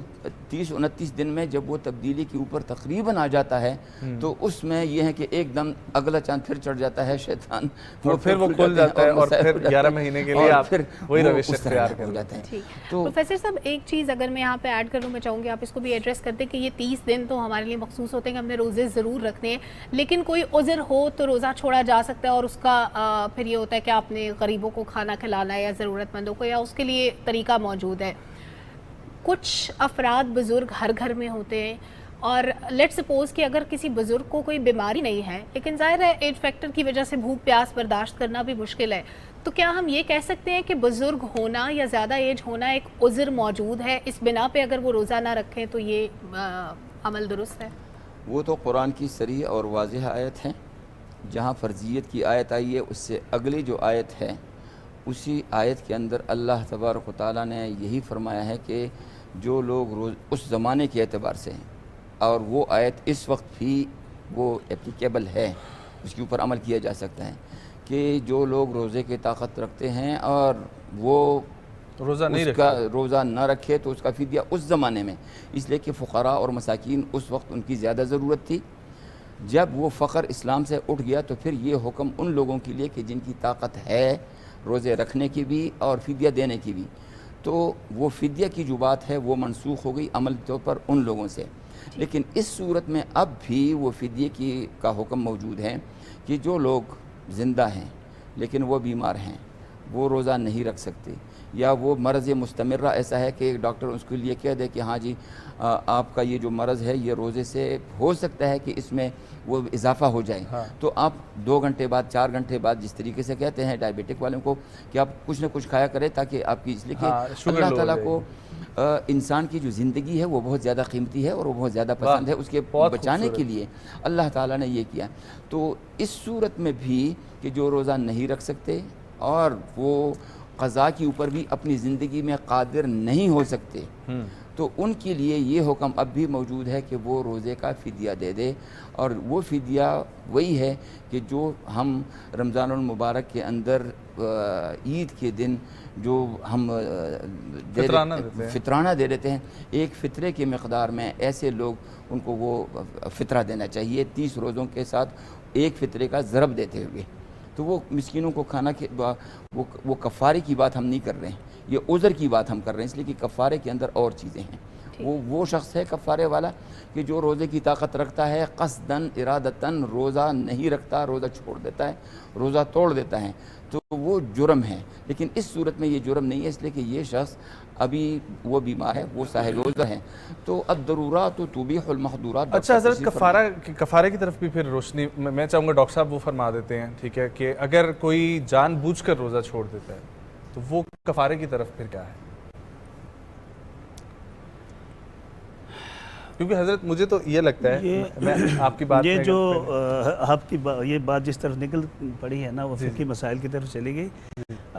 30-29 دن میں جب وہ تبدیلی کے اوپر تقریباً آ جاتا ہے تو اس میں یہ ہے کہ ایک دم اگلا چاند پھر چڑھ جاتا ہے شیطان اور پھر وہ کھل جاتا ہے اور پھر 11 مہینے کے لیے آپ وہی روش اختیار کر جاتے ہیں. پروفیسر صاحب ایک چیز اگر میں یہاں پہ ایڈ کر لوں میں چاہوں گی آپ اس کو بھی ایڈریس کرتے کہ یہ 30 دن تو ہمارے لیے مخصوص ہوتے ہیں کہ ہم نے روزے ضرور رکھنے ہیں لیکن کوئی عذر ہو تو روزہ چھوڑا جا سکتا ہے اور اس کا پھر یہ ہوتا ہے کہ آپ نے غریبوں کو کھانا کھلانا ہے یا ضرورت مندوں کو یا اس کے لیے طریقہ موجود ہے. کچھ افراد بزرگ ہر گھر میں ہوتے ہیں اور لیٹ سپوز کہ اگر کسی بزرگ کو کوئی بیماری نہیں ہے لیکن ظاہر ہے ایج فیکٹر کی وجہ سے بھوک پیاس برداشت کرنا بھی مشکل ہے تو کیا ہم یہ کہہ سکتے ہیں کہ بزرگ ہونا یا زیادہ ایج ہونا ایک عذر موجود ہے اس بنا پہ اگر وہ روزہ نہ رکھیں تو یہ عمل درست ہے؟ وہ تو قرآن کی صریح اور واضح آیت ہے. جہاں فرضیت کی آیت آئی ہے اس سے اگلی جو آیت ہے اسی آیت کے اندر اللہ تبارک و تعالیٰ نے یہی فرمایا ہے کہ جو لوگ روز اس زمانے کے اعتبار سے ہیں اور وہ آیت اس وقت بھی وہ اپلیکیبل ہے اس کے اوپر عمل کیا جا سکتا ہے کہ جو لوگ روزے کی طاقت رکھتے ہیں اور وہ روزہ نہ رکھے تو اس کا فدیہ اس زمانے میں اس لیے کہ فقراء اور مساکین اس وقت ان کی زیادہ ضرورت تھی. جب وہ فقر اسلام سے اٹھ گیا تو پھر یہ حکم ان لوگوں کے لیے کہ جن کی طاقت ہے روزے رکھنے کی بھی اور فدیہ دینے کی بھی تو وہ فدیہ کی جو بات ہے وہ منسوخ ہو گئی عمل کے طور پر ان لوگوں سے. لیکن اس صورت میں اب بھی وہ فدیے کا حکم موجود ہے کہ جو لوگ زندہ ہیں لیکن وہ بیمار ہیں وہ روزہ نہیں رکھ سکتے یا وہ مرض مستمرہ ایسا ہے کہ ایک ڈاکٹر اس کے لیے کہہ دے کہ ہاں جی آپ کا یہ جو مرض ہے یہ روزے سے ہو سکتا ہے کہ اس میں وہ اضافہ ہو جائے تو آپ 2 گھنٹے بعد 4 گھنٹے بعد جس طریقے سے کہتے ہیں ڈائبیٹک والوں کو کہ آپ کچھ نہ کچھ کھایا کریں تاکہ آپ کی اس لیے کہ اللہ تعالیٰ کو انسان کی جو زندگی ہے وہ بہت زیادہ قیمتی ہے اور وہ بہت زیادہ پسند ہے. اس کے بچانے کے لیے اللہ تعالیٰ نے یہ کیا. تو اس صورت میں بھی کہ جو روزہ نہیں رکھ سکتے اور وہ قضاء کے اوپر بھی اپنی زندگی میں قادر نہیں ہو سکتے تو ان کے لیے یہ حکم اب بھی موجود ہے کہ وہ روزے کا فدیہ دے دے. اور وہ فدیہ وہی ہے کہ جو ہم رمضان المبارک کے اندر عید کے دن جو ہم فطرانہ دے دیتے ہیں ایک فطرے کی مقدار میں ایسے لوگ ان کو وہ فطرہ دینا چاہیے 30 روزوں کے ساتھ ایک فطرے کا ضرب دیتے ہوئے. تو وہ مسکینوں کو کھانا وہ کفارے کی بات ہم نہیں کر رہے ہیں یہ عذر کی بات ہم کر رہے ہیں اس لیے کہ کفارے کے اندر اور چیزیں ہیں. وہ شخص ہے کفارے والا کہ جو روزے کی طاقت رکھتا ہے قصداً ارادتاً روزہ نہیں رکھتا روزہ چھوڑ دیتا ہے روزہ توڑ دیتا ہے تو وہ جرم ہے. لیکن اس صورت میں یہ جرم نہیں ہے اس لیے کہ یہ شخص ابھی وہ بیمار ہے وہ صاحب عذر ہے تو الضرورات تبیح المحظورات. اچھا حضرت کفارے کی طرف بھی پھر روشنی میں چاہوں گا ڈاکٹر صاحب وہ فرما دیتے ہیں ٹھیک ہے کہ اگر کوئی جان بوجھ کر روزہ چھوڑ دیتا ہے تو وہ کفارے کی طرف پھر کیا ہے؟ کیونکہ حضرت مجھے تو یہ لگتا ہے میں آپ کی بات یہ جو آپ کی یہ بات جس طرف نکل پڑی ہے نا وہ فقہی مسائل کی طرف چلی گئی.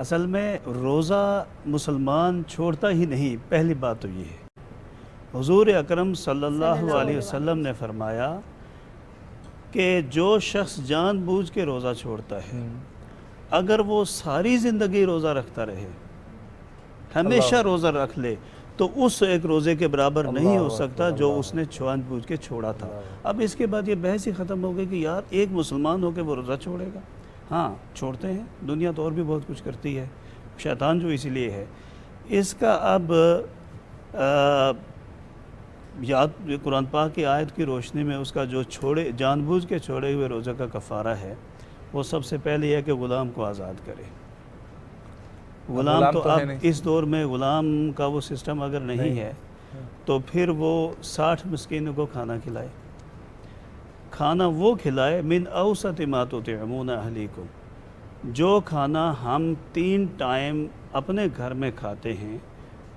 اصل میں روزہ مسلمان چھوڑتا ہی نہیں. پہلی بات تو یہ ہے حضور اکرم صلی اللہ علیہ وسلم نے فرمایا کہ جو شخص جان بوجھ کے روزہ چھوڑتا ہے اگر وہ ساری زندگی روزہ رکھتا رہے ہمیشہ روزہ رکھ لے تو اس ایک روزے کے برابر نہیں ہو سکتا جو اس نے جان بوجھ کے چھوڑا تھا. اب اس کے بعد یہ بحث ہی ختم ہو گئی کہ یار ایک مسلمان ہو کے وہ روزہ چھوڑے گا. ہاں چھوڑتے ہیں دنیا تو اور بھی بہت کچھ کرتی ہے شیطان جو اسی لیے ہے. اس کا اب یاد قرآن پاک کی آیت کی روشنی میں اس کا جو جان بوجھ کے چھوڑے ہوئے روزہ کا کفارہ ہے وہ سب سے پہلے یہ ہے کہ غلام کو آزاد کرے. غلام تو اب اس دور میں غلام کا وہ سسٹم اگر نہیں ہے تو پھر وہ 60 مسکینوں کو کھانا کھلائے. کھانا وہ کھلائے من اوسط ما تطعمون اہلیکم جو کھانا ہم 3 ٹائم اپنے گھر میں کھاتے ہیں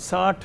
60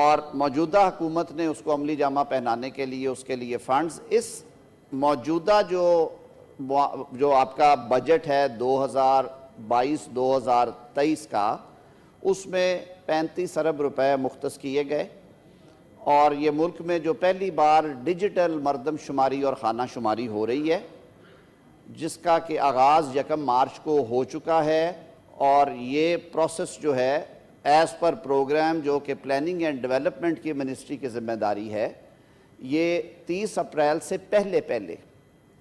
اور موجودہ حکومت نے اس کو عملی جامہ پہنانے کے لیے اس کے لیے فنڈز اس موجودہ جو آپ کا بجٹ ہے 2022-2023 کا اس میں 35 ارب روپے مختص کیے گئے اور یہ ملک میں جو پہلی بار ڈیجیٹل مردم شماری اور خانہ شماری ہو رہی ہے جس کا کہ آغاز 1 مارچ کو ہو چکا ہے اور یہ پروسیس جو ہے ایز پر پروگرام جو کہ پلاننگ اینڈ ڈیولپمنٹ کی منسٹری کی ذمہ داری ہے یہ 30 اپریل سے پہلے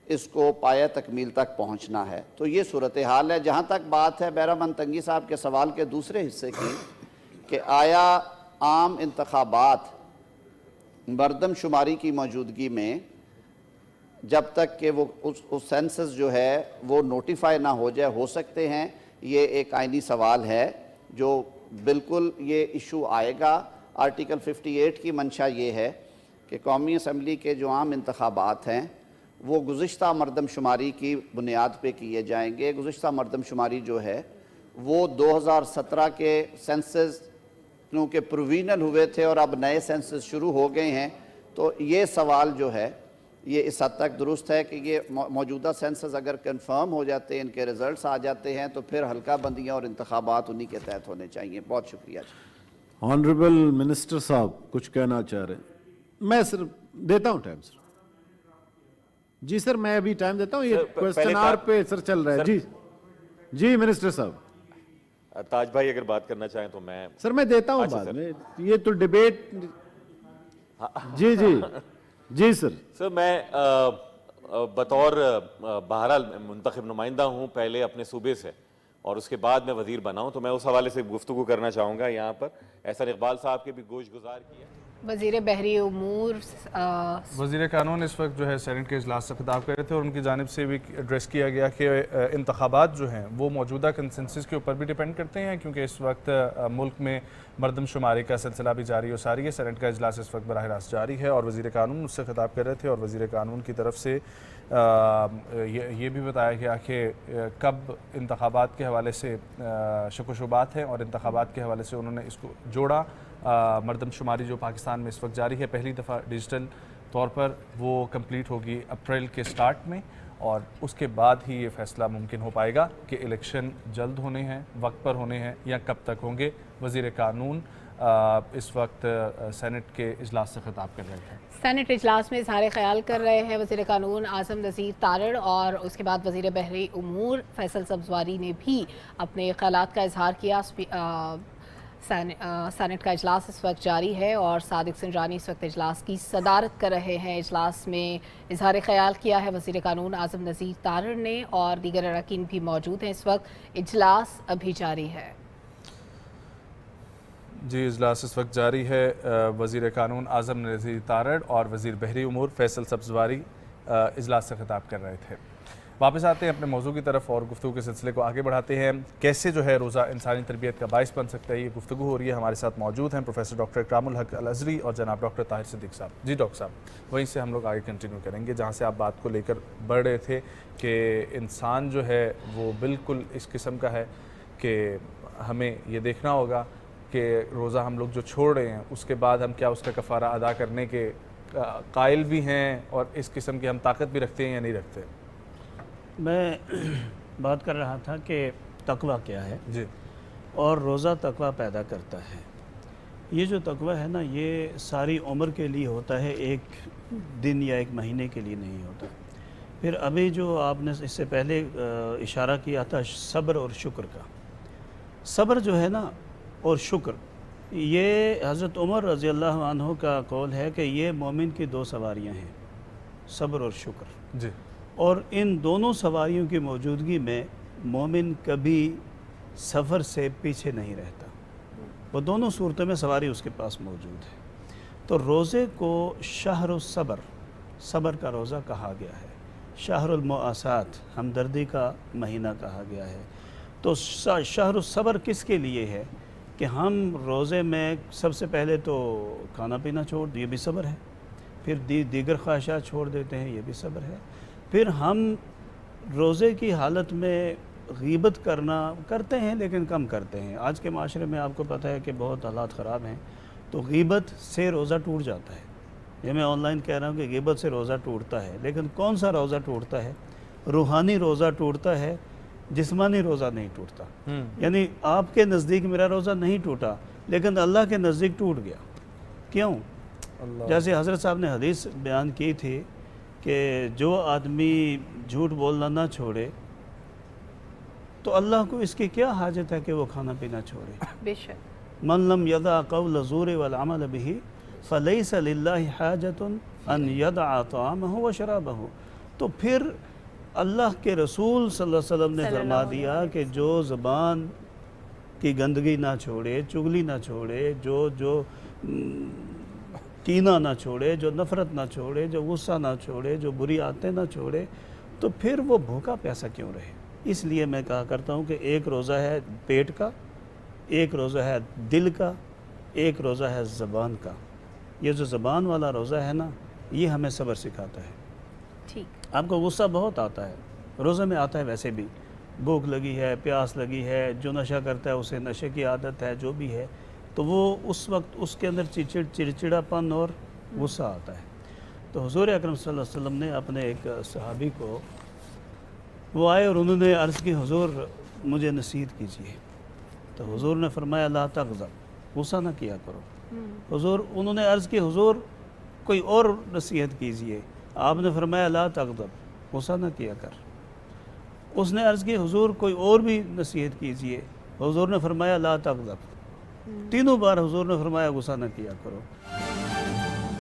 اس کو پایہ تکمیل تک پہنچنا ہے. تو یہ صورتحال ہے. جہاں تک بات ہے بہرحال تنگی صاحب کے سوال کے دوسرے حصے کی کہ آیا عام انتخابات مردم شماری کی موجودگی میں جب تک کہ وہ اس سینسس جو ہے وہ نوٹیفائی نہ ہو جائے ہو سکتے ہیں؟ یہ ایک آئینی سوال ہے جو بالکل یہ ایشو آئے گا. آرٹیکل 58 کی منشا یہ ہے کہ قومی اسمبلی کے جو عام انتخابات ہیں وہ گزشتہ مردم شماری کی بنیاد پہ کیے جائیں گے. گزشتہ مردم شماری جو ہے وہ 2017 کے سینسز کیونکہ پرووینل ہوئے تھے اور اب نئے سینسز شروع ہو گئے ہیں. تو یہ سوال جو ہے یہ اس حد تک درست ہے کہ یہ موجودہ سینسز اگر کنفرم ہو جاتے ہیں ان کے ریزلٹس آ جاتے ہیں تو پھر حلقہ بندیاں اور انتخابات انہی کے تحت ہونے چاہیے. بہت شکریہ. آنریبل منسٹر صاحب کچھ کہنا چاہ رہے ہیں؟ میں صرف دیتا ہوں ٹائم سر. جی سر میں ابھی ٹائم دیتا ہوں. یہ کوسچن آر پہ سر چل رہا ہے. جی منسٹر صاحب. تاج بھائی اگر بات کرنا چاہیں تو میں سر میں دیتا ہوں بعد میں. یہ تو ڈیبیٹ. جی سر. سر میں بطور بہرحال منتخب نمائندہ ہوں پہلے اپنے صوبے سے اور اس کے بعد میں وزیر بنا ہوں تو میں اس حوالے سے گفتگو کرنا چاہوں گا. یہاں پر احسن اقبال صاحب کے بھی گوش گزار کیا. وزیر بحری امور وزیر قانون اس وقت جو ہے سینٹ کے اجلاس سے خطاب کر رہے تھے اور ان کی جانب سے بھی ایڈریس کیا گیا کہ انتخابات جو ہیں وہ موجودہ کنسنسس کے اوپر بھی ڈیپینڈ کرتے ہیں کیونکہ اس وقت ملک میں مردم شماری کا سلسلہ بھی جاری و ساری ہے. سینٹ کا اجلاس اس وقت براہ راست جاری ہے اور وزیر قانون اس سے خطاب کر رہے تھے اور وزیر قانون کی طرف سے یہ بھی بتایا گیا کہ کب انتخابات کے حوالے سے شک و شبہات ہیں اور انتخابات کے حوالے سے انہوں نے اس کو جوڑا. مردم شماری جو پاکستان میں اس وقت جاری ہے پہلی دفعہ ڈیجیٹل طور پر وہ کمپلیٹ ہوگی اپریل کے سٹارٹ میں اور اس کے بعد ہی یہ فیصلہ ممکن ہو پائے گا کہ الیکشن جلد ہونے ہیں وقت پر ہونے ہیں یا کب تک ہوں گے. وزیر قانون اس وقت سینٹ کے اجلاس سے خطاب کر رہے ہیں. سینٹ اجلاس میں اظہار خیال کر رہے ہیں وزیر قانون اعظم نذیر تارڑ اور اس کے بعد وزیر بحری امور فیصل سبزواری نے بھی اپنے خیالات کا اظہار کیا. سینٹ کا اجلاس اس وقت جاری ہے اور صادق سنجانی اس وقت اجلاس کی صدارت کر رہے ہیں. اجلاس میں اظہار خیال کیا ہے وزیر قانون اعظم نذیر تارڑ نے اور دیگر اراکین بھی موجود ہیں. اس وقت اجلاس ابھی جاری ہے. جی اجلاس اس وقت جاری ہے. وزیر قانون اعظم نذیر تارڑ اور وزیر بحری امور فیصل سبزواری اجلاس سے خطاب کر رہے تھے. واپس آتے ہیں اپنے موضوع کی طرف اور گفتگو کے سلسلے کو آگے بڑھاتے ہیں. کیسے جو ہے روزہ انسانی تربیت کا باعث بن سکتا ہے یہ گفتگو ہو رہی ہے. ہمارے ساتھ موجود ہیں پروفیسر ڈاکٹر اکرام الحق الازہری اور جناب ڈاکٹر طاہر صدیق صاحب. جی ڈاکٹر صاحب وہیں سے ہم لوگ آگے کنٹینیو کریں گے جہاں سے آپ بات کو لے کر بڑھ رہے تھے کہ انسان جو ہے وہ بالکل اس قسم کا ہے کہ ہمیں یہ دیکھنا ہوگا کہ روزہ ہم لوگ جو چھوڑ رہے ہیں اس کے بعد ہم کیا اس کا کفارہ ادا کرنے کے قائل بھی ہیں اور اس قسم کی ہم طاقت بھی رکھتے ہیں یا نہیں رکھتے. میں بات کر رہا تھا کہ تقویٰ کیا ہے جی اور روزہ تقویٰ پیدا کرتا ہے. یہ جو تقویٰ ہے نا یہ ساری عمر کے لیے ہوتا ہے ایک دن یا ایک مہینے کے لیے نہیں ہوتا. پھر ابھی جو آپ نے اس سے پہلے اشارہ کیا تھا صبر اور شکر کا. صبر جو ہے نا اور شکر یہ حضرت عمر رضی اللہ عنہ کا قول ہے کہ یہ مومن کی دو سواریاں ہیں صبر اور شکر. جی اور ان دونوں سواریوں کی موجودگی میں مومن کبھی سفر سے پیچھے نہیں رہتا. وہ دونوں صورتوں میں سواری اس کے پاس موجود ہے. تو روزے کو شہر الصبر صبر کا روزہ کہا گیا ہے. شہر المؤاسات ہمدردی کا مہینہ کہا گیا ہے. تو شہر الصبر کس کے لیے ہے کہ ہم روزے میں سب سے پہلے تو کھانا پینا چھوڑ یہ بھی صبر ہے. پھر دیگر خواہشات چھوڑ دیتے ہیں یہ بھی صبر ہے. پھر ہم روزے کی حالت میں غیبت کرتے ہیں لیکن کم کرتے ہیں. آج کے معاشرے میں آپ کو پتہ ہے کہ بہت حالات خراب ہیں تو غیبت سے روزہ ٹوٹ جاتا ہے. یہ میں آن لائن کہہ رہا ہوں کہ غیبت سے روزہ ٹوٹتا ہے، لیکن کون سا روزہ ٹوٹتا ہے؟ روحانی روزہ ٹوٹتا ہے، جسمانی روزہ نہیں ٹوٹتا. یعنی آپ کے نزدیک میرا روزہ نہیں ٹوٹا لیکن اللہ کے نزدیک ٹوٹ گیا. کیوں؟ جیسے حضرت صاحب نے حدیث بیان کی تھی کہ جو آدمی جھوٹ بولنا نہ چھوڑے تو اللہ کو اس کی کیا حاجت ہے کہ وہ کھانا پینا چھوڑے. بے شک. من لم یدع قول الزور والعمل به فلیس للہ حاجت ان یدع طعامہ و شرابہ. تو پھر اللہ کے رسول صلی اللہ علیہ وسلم نے فرما دیا کہ جو زبان کی گندگی نہ چھوڑے، چغلی نہ چھوڑے، جو کینہ نہ چھوڑے، جو نفرت نہ چھوڑے، جو غصہ نہ چھوڑے، جو بری عادتیں نہ چھوڑے، تو پھر وہ بھوکا پیاسا کیوں رہے. اس لیے میں کہا کرتا ہوں کہ ایک روزہ ہے پیٹ کا، ایک روزہ ہے دل کا، ایک روزہ ہے زبان کا. یہ جو زبان والا روزہ ہے نا، یہ ہمیں صبر سکھاتا ہے. ٹھیک. آپ کو غصہ بہت آتا ہے، روزے میں آتا ہے. ویسے بھی بھوک لگی ہے، پیاس لگی ہے، جو نشہ کرتا ہے اسے نشے کی عادت ہے، جو بھی ہے، تو وہ اس وقت اس کے اندر چڑچڑا پن اور غصہ آتا ہے. تو حضور اکرم صلی اللہ علیہ وسلم نے اپنے ایک صحابی کو، وہ آئے اور انہوں نے عرض کی حضور مجھے نصیحت کیجیے. تو حضور نے فرمایا لا تغضب، غصہ نہ کیا کرو. حضور انہوں نے عرض کی حضور کوئی اور نصیحت کیجیے. آپ نے فرمایا لا تغضب، غصہ نہ کیا کر. اس نے عرض کی حضور کوئی اور بھی نصیحت کیجیے. حضور نے فرمایا لا تغضب. تینوں بار حضور نے فرمایا غصہ نہ کیا کرو.